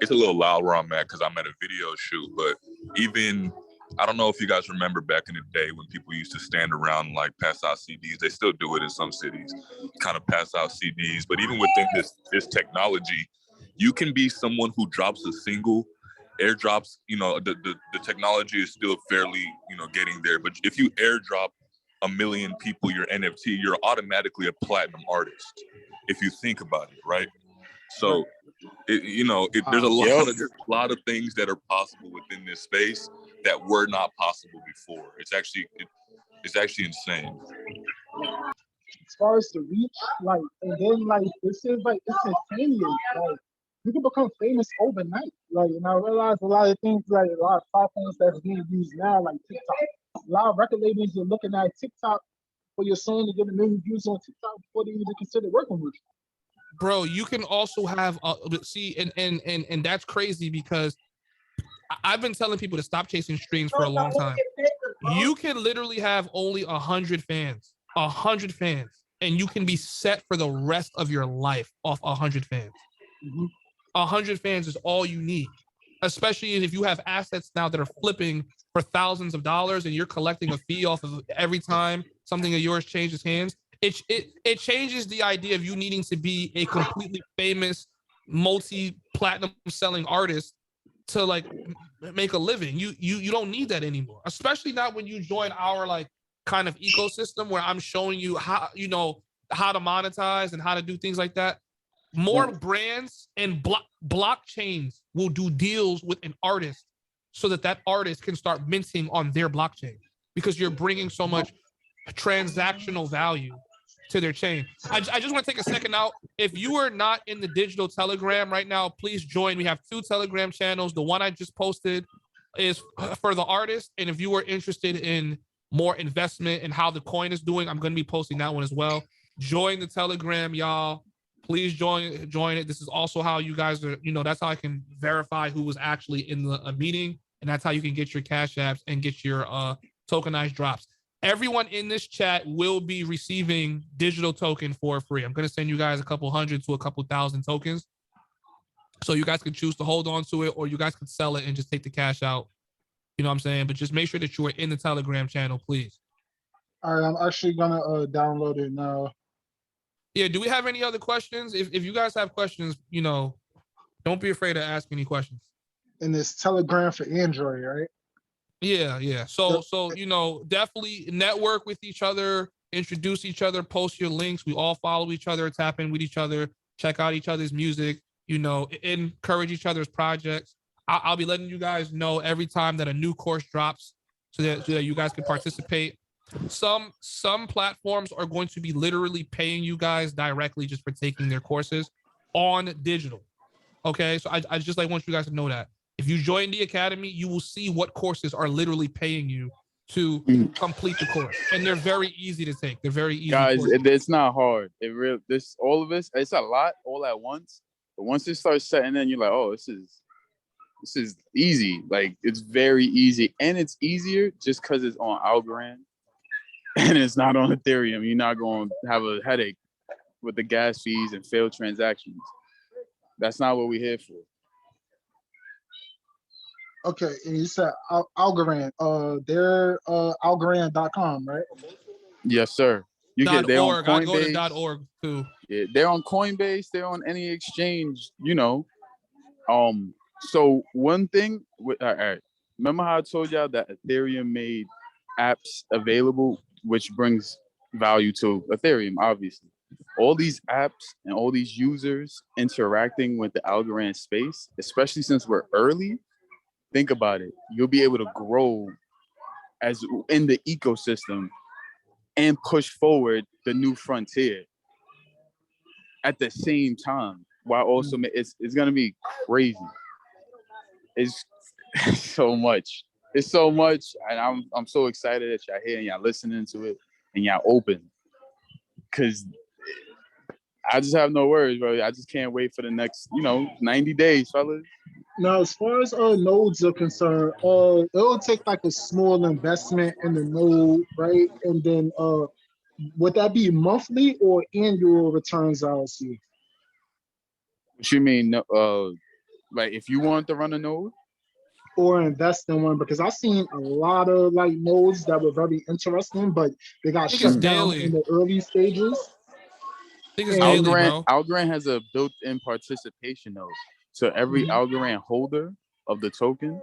it's a little loud where I'm at because I'm at a video shoot, but even I don't know if you guys remember back in the day when people used to stand around and like pass out CDs. They still do it in some cities, kind of pass out CDs. But even within this technology, you can be someone who drops a single, airdrops. You know, the technology is still fairly, getting there. But if you airdrop 1 million people your NFT, you're automatically a platinum artist. If you think about it, right? So, there's a lot of things that are possible within this space that were not possible before. It's actually insane. As far as the reach, like, and then like this is like instantaneous. Like you can become famous overnight. Like, and I realize a lot of things, like a lot of platforms that's being used now, like TikTok. A lot of record labels are looking at TikTok for your song to get 1 million views on TikTok before they even consider working with you. Bro, you can also have and that's crazy because I've been telling people to stop chasing streams for a long time. You can literally have only 100 fans, and you can be set for the rest of your life off 100 fans. 100 fans is all you need, especially if you have assets now that are flipping for thousands of dollars and you're collecting a fee off of every time something of yours changes hands. It changes the idea of you needing to be a completely famous, multi-platinum selling artist to like make a living. You don't need that anymore, especially not when you join our like kind of ecosystem where I'm showing you how to monetize and how to do things like that. More brands and blockchains will do deals with an artist so that artist can start minting on their blockchain because you're bringing so much transactional value to their chain. I just want to take a second out. If you are not in the digital Telegram right now, please join. We have 2 Telegram channels. The one I just posted is for the artist. And if you are interested in more investment and how the coin is doing, I'm going to be posting that one as well. Join the Telegram, y'all. Please join it. This is also how you guys are, that's how I can verify who was actually in the meeting. And that's how you can get your cash apps and get your tokenized drops. Everyone in this chat will be receiving digital token for free. I'm going to send you guys a couple hundred to a couple thousand tokens. So you guys can choose to hold on to it or you guys can sell it and just take the cash out. You know what I'm saying? But just make sure that you are in the Telegram channel, please. All right, I'm actually going to download it now. Yeah, do we have any other questions? If you guys have questions, don't be afraid to ask any questions. And it's Telegram for Android, right? Yeah. So definitely network with each other. introduce each other, post your links. We all follow each other, tap in with each other, check out each other's music, you know, encourage each other's projects. I'll be letting you guys know every time that a new course drops so that you guys can participate. Some platforms are going to be literally paying you guys directly just for taking their courses on digital. Okay, so I just like want you guys to know that. If you join the academy, you will see what courses are literally paying you to complete the course, and they're very easy to take. They're very easy. Guys, it's not hard. All of this, it's a lot all at once. But once it starts setting in, you're like, oh, this is easy. Like, it's very easy, and it's easier just because it's on Algorand and it's not on Ethereum. You're not going to have a headache with the gas fees and failed transactions. That's not what we're here for. Okay, and you said Algorand. They're Algorand.com, right? Yes, sir. They're on Coinbase. I go to .org too. Yeah, they're on Coinbase. They're on any exchange, you know. So one thing, all right. Remember how I told y'all that Ethereum made apps available, which brings value to Ethereum, obviously. All these apps and all these users interacting with the Algorand space, especially since we're early, think about it. You'll be able to grow as in the ecosystem and push forward the new frontier at the same time, while also it's gonna be crazy. It's so much. It's so much, and I'm so excited that y'all here and y'all listening to it and y'all open, because I just have no words, bro. I just can't wait for the next, 90 days, fellas. Now, as far as nodes are concerned, it'll take like a small investment in the node, right? And then would that be monthly or annual returns, I'll see? What you mean? Like if you want to run a node? Or invest in one, because I've seen a lot of like nodes that were very interesting, but they got shut down in the early stages. Algorand has a built-in participation node. So every Algorand holder of the token,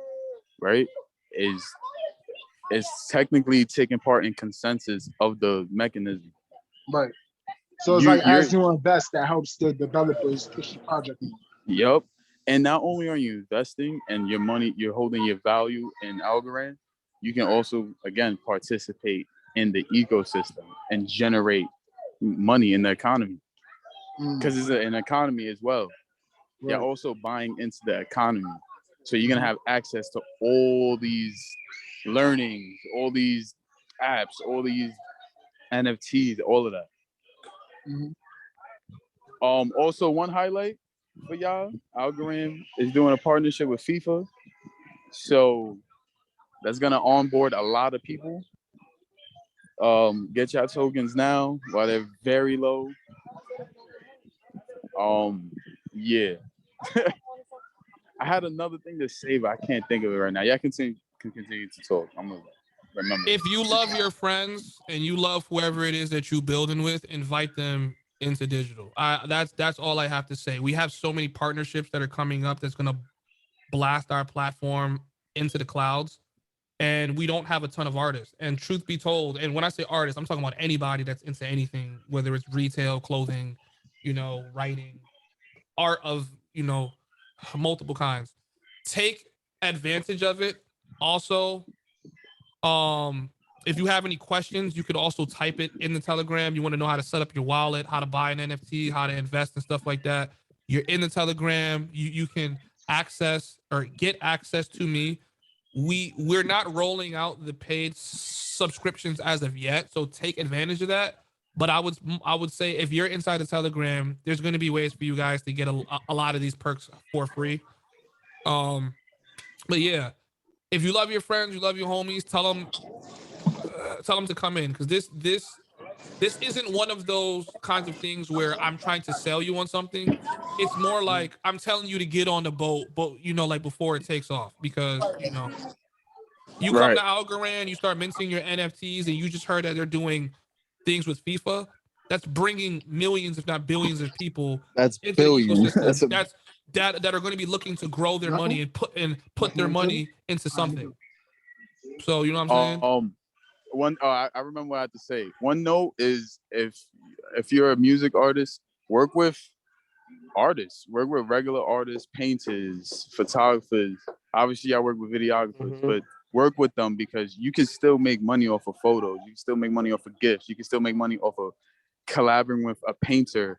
right, is technically taking part in consensus of the mechanism. Right. So it's as you invest, that helps the developers push the project more. Yep. And not only are you investing and your money, you're holding your value in Algorand, you can also, again, participate in the ecosystem and generate money in the economy. Because it's an economy as well. Right. You're also buying into the economy. So you're going to have access to all these learnings, all these apps, all these NFTs, all of that. Also, one highlight for y'all, Algorand is doing a partnership with FIFA. So that's going to onboard a lot of people. Get your tokens now while they're very low. Yeah. I had another thing to say, but I can't think of it right now. Y'all can continue to talk. I'm gonna remember. If you love your friends and you love whoever it is that you're building with, invite them into digital. That's all I have to say. We have so many partnerships that are coming up that's gonna blast our platform into the clouds, and we don't have a ton of artists. And truth be told, and when I say artists, I'm talking about anybody that's into anything, whether it's retail, clothing, writing, art of, multiple kinds. Take advantage of it. Also, if you have any questions, you could also type it in the Telegram. You want to know how to set up your wallet, how to buy an NFT, how to invest and stuff like that. You're in the Telegram. You can access or get access to me. We're not rolling out the paid subscriptions as of yet, so take advantage of that. But I would say if you're inside the Telegram, there's going to be ways for you guys to get a lot of these perks for free. But yeah, if you love your friends, you love your homies, tell them to come in, because this isn't one of those kinds of things where I'm trying to sell you on something. It's more like I'm telling you to get on the boat, but like before it takes off, because you come to Algorand, you start minting your NFTs, and you just heard that they're doing things with FIFA. That's bringing millions, if not billions, of people. That's into billions. the ecosystem. That are going to be looking to grow their money and put their money into something. So you know what I'm saying? I remember what I had to say. One note is if you're a music artist, work with artists, work with regular artists, painters, photographers. Obviously, I work with videographers, but work with them because you can still make money off of photos. You can still make money off of gifts. You can still make money off of collaborating with a painter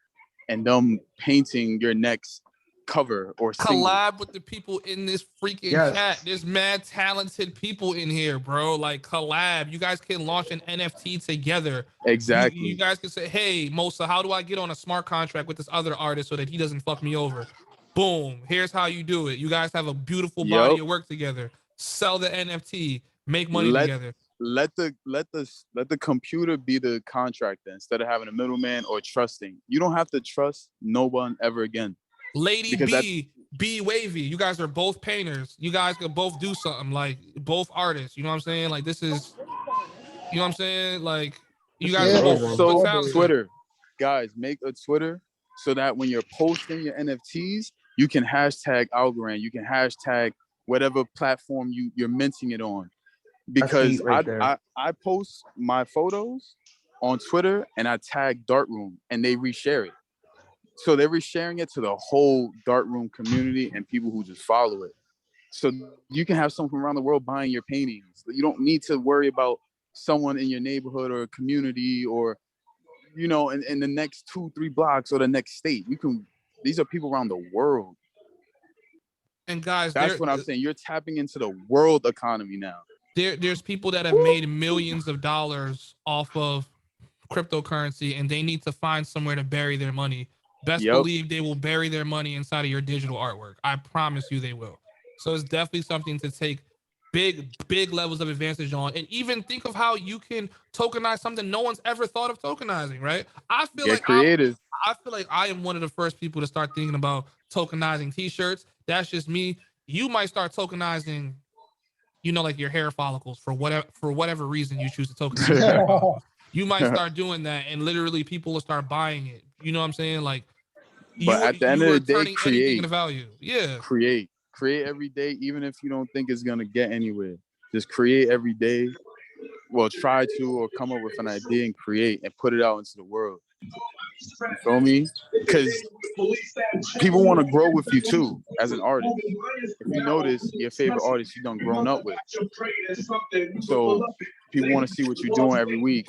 and them painting your next cover or single. Collab with the people in this freaking chat. There's mad talented people in here, bro. Like collab. You guys can launch an NFT together. Exactly. You guys can say, hey, Mwosa, how do I get on a smart contract with this other artist so that he doesn't fuck me over? Boom. Here's how you do it. You guys have a beautiful body of work together. Sell the NFT. Make money together. Let the computer be the contractor instead of having a middleman or trusting. You don't have to trust no one ever again. Lady B Wavy, you guys are both painters. You guys could both do something, like both artists. You know what I'm saying? Like this is, you know what I'm saying? Like you guys are both also Twitter. Guys, make a Twitter so that when you're posting your NFTs, you can hashtag Algorand. You can hashtag whatever platform you're minting it on. Because I post my photos on Twitter and I tag Darkroom and they reshare it. So they're resharing it to the whole Darkroom community and people who just follow it. So you can have someone from around the world buying your paintings. You don't need to worry about someone in your neighborhood or community or, you know, in the next 2-3 blocks or the next state. These are people around the world. And guys, that's what I'm saying. You're tapping into the world economy now. There's people that have made millions of dollars off of cryptocurrency and they need to find somewhere to bury their money. Best believe they will bury their money inside of your digital artwork. I promise you they will. So it's definitely something to take big levels of advantage on. And even think of how you can tokenize something no one's ever thought of tokenizing, right? I feel like creative. I feel like I am one of the first people to start thinking about tokenizing t-shirts. That's just me. You might start tokenizing, you know, like your hair follicles for whatever reason you choose to tokenize your hair follicles. You might start doing that and literally people will start buying it. You know what I'm saying? Like, but at the end of the day, create into value. Yeah. Create every day, even if you don't think it's gonna get anywhere. Just create every day. Well, try to or come up with an idea and create and put it out into the world. You feel me? Because people want to grow with you too as an artist. If you notice your favorite artist you done grown up with. So people want to see what you're doing every week,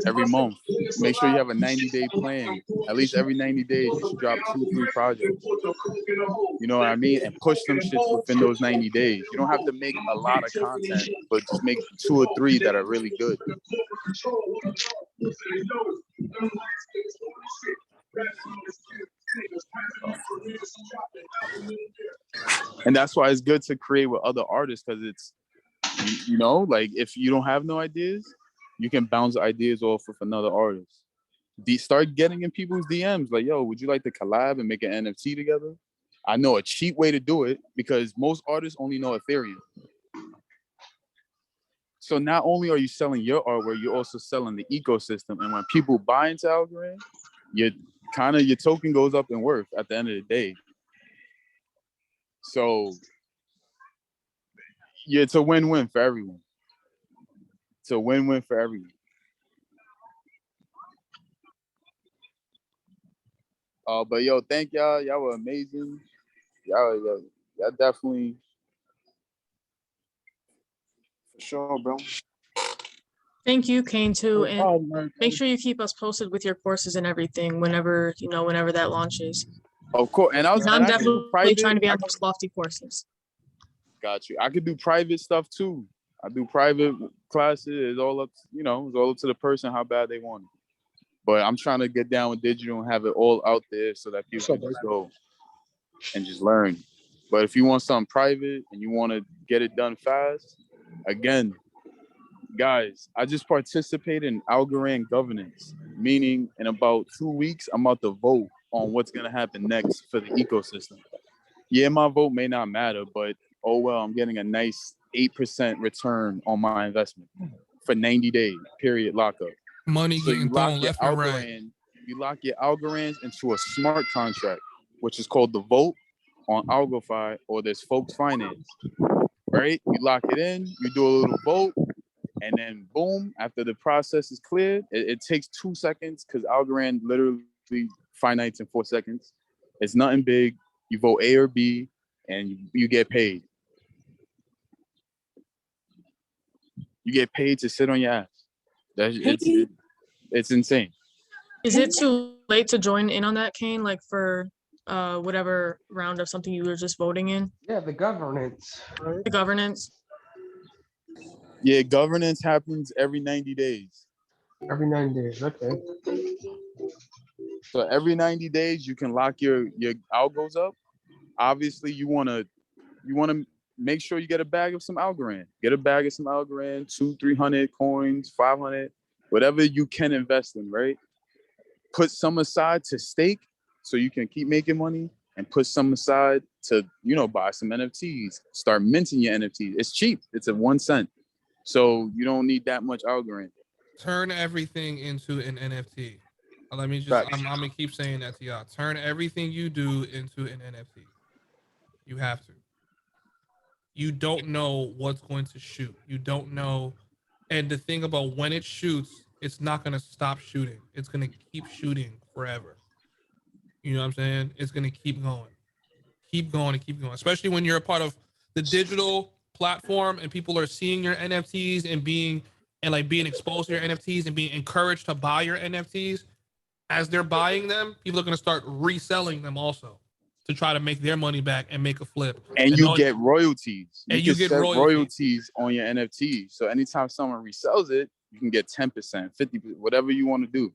every month. Make sure you have a 90-day plan. At least every 90 days you should drop 2-3 projects. You know what I mean? And push them shits within those 90 days. You don't have to make a lot of content, but just make 2 or 3 that are really good. And that's why it's good to create with other artists, because it's, you know, like if you don't have no ideas, you can bounce ideas off with another artist. Start getting in people's DMs like, yo, would you like to collab and make an NFT together? I know a cheap way to do it because most artists only know Ethereum. So not only are you selling your artwork, you're also selling the ecosystem. And when people buy into Algorand, your token goes up in worth at the end of the day. So yeah, it's a win-win for everyone. It's a win-win for everyone. But yo, thank y'all. Y'all were amazing. Y'all definitely. For sure, bro. Thank you, Kane, too. And make sure you keep us posted with your courses and everything whenever that launches. Of course. And I'm definitely trying to be on those lofty courses. Got you. I could do private stuff too. I do private classes. It's all up, it's all up to the person how bad they want it. But I'm trying to get down with digital and have it all out there so that people can just go and just learn. But if you want something private and you want to get it done fast, again, guys, I just participated in Algorand governance, meaning in about 2 weeks, I'm about to vote on what's going to happen next for the ecosystem. Yeah, my vote may not matter, but oh well, I'm getting a nice 8% return on my investment for 90 days, period, lockup. Money getting thrown left and right. You lock your Algorands into a smart contract, which is called the vote on AlgoFi, or there's Folks Finance, right? You lock it in, you do a little vote, And then boom, after the process is cleared, it takes 2 seconds because Algorand literally finites in 4 seconds. It's nothing big. You vote A or B, and you get paid. You get paid to sit on your ass. It's insane. Is it too late to join in on that, Kane? Like for whatever round of something you were just voting in? Yeah, the governance. The governance. Yeah, governance happens every 90 days. Every 9 days, okay. So every 90 days you can lock your algos up. Obviously, you wanna make sure you get a bag of some Algorand. Get a bag of some Algorand, 200-300 coins, 500, whatever you can invest in, right? Put some aside to stake so you can keep making money, and put some aside to, buy some NFTs. Start minting your NFTs. It's cheap. It's at 1 cent. So you don't need that much Algorand. Turn everything into an NFT. Let me just, I'm gonna keep saying that to y'all. Turn everything you do into an NFT. You have to. You don't know what's going to shoot. You don't know. And the thing about when it shoots, it's not going to stop shooting. It's going to keep shooting forever. You know what I'm saying? It's going to keep going. Keep going and keep going. Especially when you're a part of the digital platform and people are seeing your NFTs and being exposed to your NFTs and being encouraged to buy your NFTs. As they're buying them, people are going to start reselling them also to try to make their money back and make a flip. And you get royalties. You get royalties on your NFT. So anytime someone resells it, you can get 10%, 50%, whatever you want to do.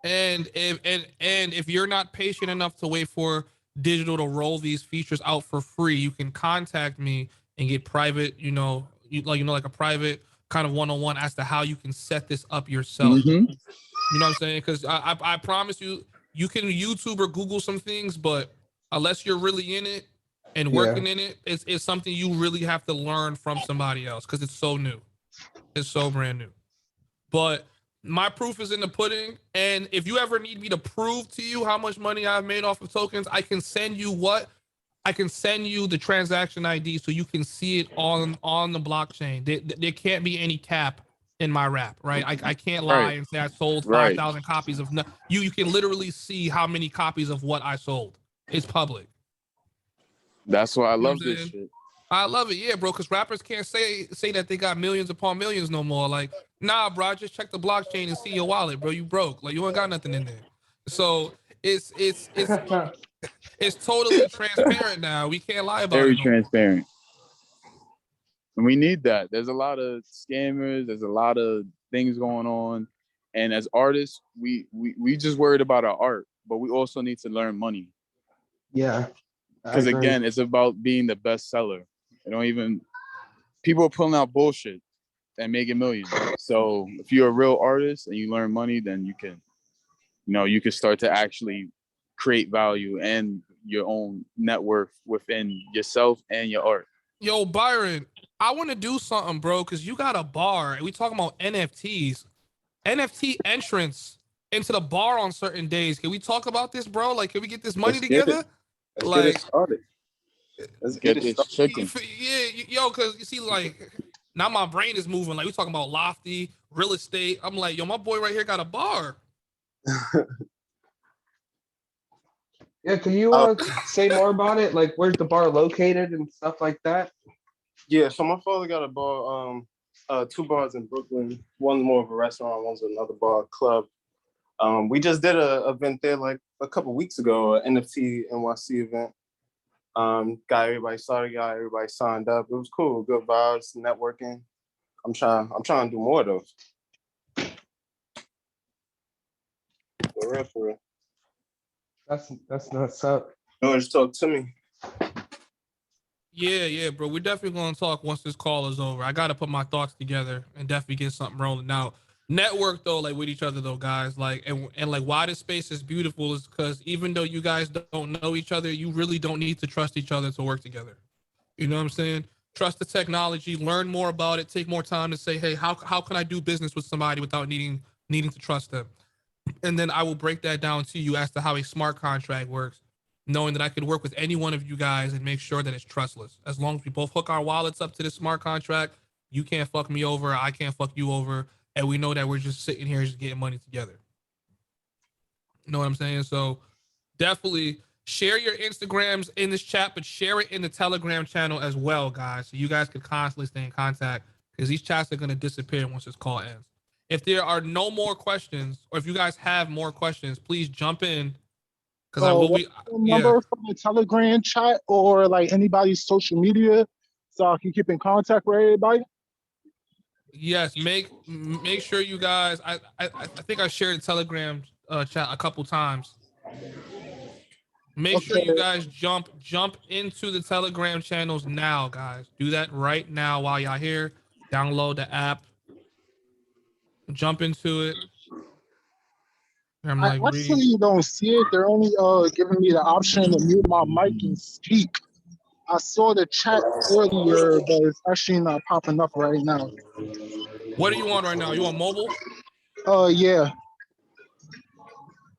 And if you're not patient enough to wait for digital to roll these features out for free, you can contact me and get private, like a private kind of one-on-one as to how you can set this up yourself. Mm-hmm. You know what I'm saying? Because I promise you, you can YouTube or Google some things, but unless you're really in it and working in it, it's something you really have to learn from somebody else because it's so new. It's so brand new. But my proof is in the pudding. And if you ever need me to prove to you how much money I've made off of tokens, I can send you the transaction ID so you can see it on the blockchain. There can't be any cap in my rap, right? I can't lie and say I sold 5,000 copies of you can literally see how many copies of what I sold. It's public. That's why I love this shit. I love it, yeah, bro, because rappers can't say that they got millions upon millions no more. Like, nah, bro, just check the blockchain and see your wallet, bro. You broke. Like, you ain't got nothing in there. So it's totally transparent now. We can't lie about it. Very transparent. And we need that. There's a lot of scammers. There's a lot of things going on. And as artists, we just worried about our art, but we also need to learn money. Yeah. Because again, it's about being the best seller. People are pulling out bullshit and making millions. So if you're a real artist and you learn money, then you can start to actually create value and your own net worth within yourself and your art. Yo, Byron, I want to do something, bro, because you got a bar and we talking about NFTs. NFT entrance into the bar on certain days. Can we talk about this, bro? Like, can we get this money together? Let's get it started. Let's get this chicken. Yeah, yo, because you see, like, now my brain is moving. Like, we talking about Lofty, real estate. I'm like, yo, my boy right here got a bar. Yeah, can you say more about it? Like, where's the bar located and stuff like that? Yeah, so my father got a bar, 2 bars in Brooklyn. One's more of a restaurant, one's another bar, club. We just did an event there like a couple weeks ago, an NFT NYC event. Got everybody started, got everybody signed up. It was cool, good vibes, networking. I'm trying to do more of those. For real. That's nuts up. No, just talk to me. Yeah, bro. We're definitely gonna talk once this call is over. I gotta put my thoughts together and definitely get something rolling. Now, network though, like with each other though, guys. Like and like why this space is beautiful is because even though you guys don't know each other, you really don't need to trust each other to work together. You know what I'm saying? Trust the technology, learn more about it, take more time to say, hey, how can I do business with somebody without needing to trust them? And then I will break that down to you as to how a smart contract works, knowing that I could work with any one of you guys and make sure that it's trustless. As long as we both hook our wallets up to the smart contract, You can't fuck me over. I can't fuck you over. And we know that we're just sitting here just getting money together. You know what I'm saying? So definitely share your Instagrams in this chat, but share it in the Telegram channel as well, guys. So you guys can constantly stay in contact because these chats are going to disappear once this call ends. If there are no more questions, or if you guys have more questions, please jump in. Because I will be number from the Telegram chat or like anybody's social media so I can keep in contact with everybody. Yes, make sure you guys. I think I shared the Telegram chat a couple times. Make sure you guys jump into the Telegram channels now, guys. Do that right now while y'all here. Download the app. Jump into it. I actually don't see it. They're only giving me the option to mute my mic and speak. I saw the chat earlier, but it's actually not popping up right now. What are you on right now? You on mobile? Yeah.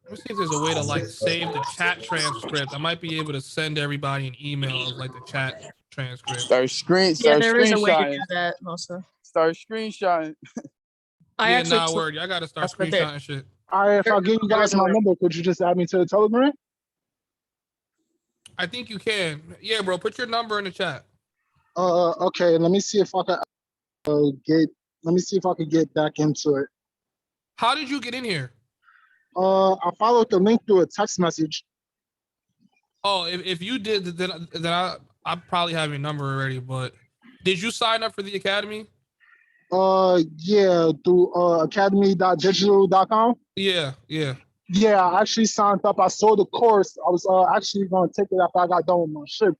Let me see if there's a way to like save the chat transcript. I might be able to send everybody an email of like the chat transcript. Start there is a way to do that, Mwosa. Start screenshotting. Word. I gotta start screenshotting shit. All right, if I give you guys my number, could you just add me to the Telegram? I think you can. Yeah, bro. Put your number in the chat. Okay. Let me see if I can Let me see if I can get back into it. How did you get in here? I followed the link through a text message. Oh, if you did, then I probably have your number already. But did you sign up for the academy? Yeah, through academy.digital.com. Yeah. Yeah, I actually signed up. I saw the course. I was actually going to take it after I got done with my shift.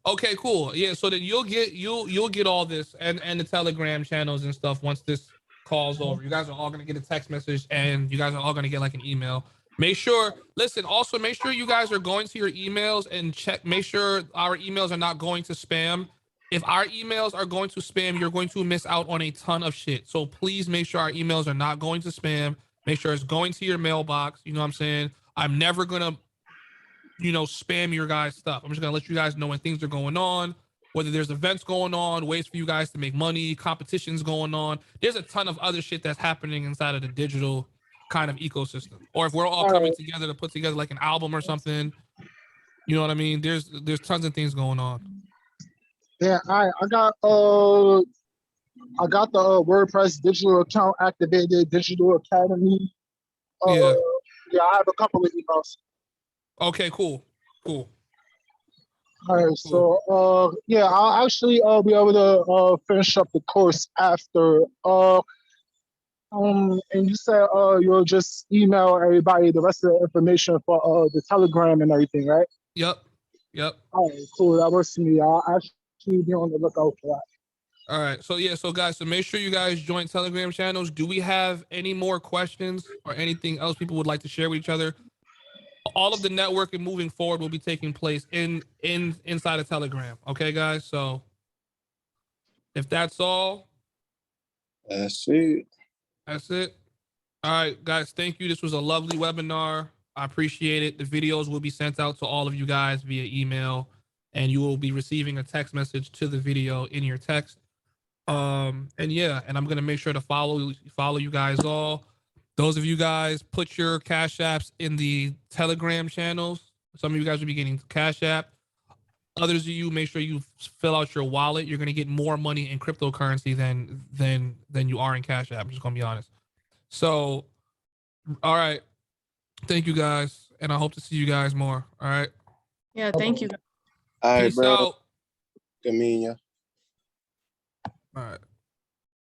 Okay, cool. Yeah, so then you'll get all this and the Telegram channels and stuff once this call's over. You guys are all gonna get a text message and you guys are all gonna get like an email. Make sure you guys are going to your emails and make sure our emails are not going to spam. If our emails are going to spam, you're going to miss out on a ton of shit. So please make sure our emails are not going to spam. Make sure it's going to your mailbox. You know what I'm saying? I'm never gonna spam your guys' stuff. I'm just gonna let you guys know when things are going on, whether there's events going on, ways for you guys to make money, competitions going on. There's a ton of other shit that's happening inside of the digital kind of ecosystem. Or if we're all coming together to put together like an album or something, you know what I mean? There's tons of things going on. Yeah, I got the WordPress digital account activated, digital academy. Yeah, I have a couple of emails. Okay, cool. All right, so yeah, I'll actually be able to finish up the course after. And you said you'll just email everybody the rest of the information for the Telegram and everything, right? Yep. All right, cool. That works for me. I'll actually be on the lookout for that. All right, so guys, so make sure you guys join Telegram channels. Do we have any more questions or anything else people would like to share with each other? All of the networking moving forward will be taking place inside of Telegram. Okay, guys. So if that's all, that's it. All right, guys. Thank you. This was a lovely webinar. I appreciate it. The videos will be sent out to all of you guys via email, and you will be receiving a text message to the video in your text. And I'm gonna make sure to follow you guys all. Those of you guys, put your Cash Apps in the Telegram channels. Some of you guys will be getting Cash App. Others of you, make sure you fill out your wallet. You're gonna get more money in cryptocurrency than you are in Cash App. I'm just gonna be honest. So, all right. Thank you guys, and I hope to see you guys more. All right. Yeah, thank you. All right, Peace bro. out. Camino. All right.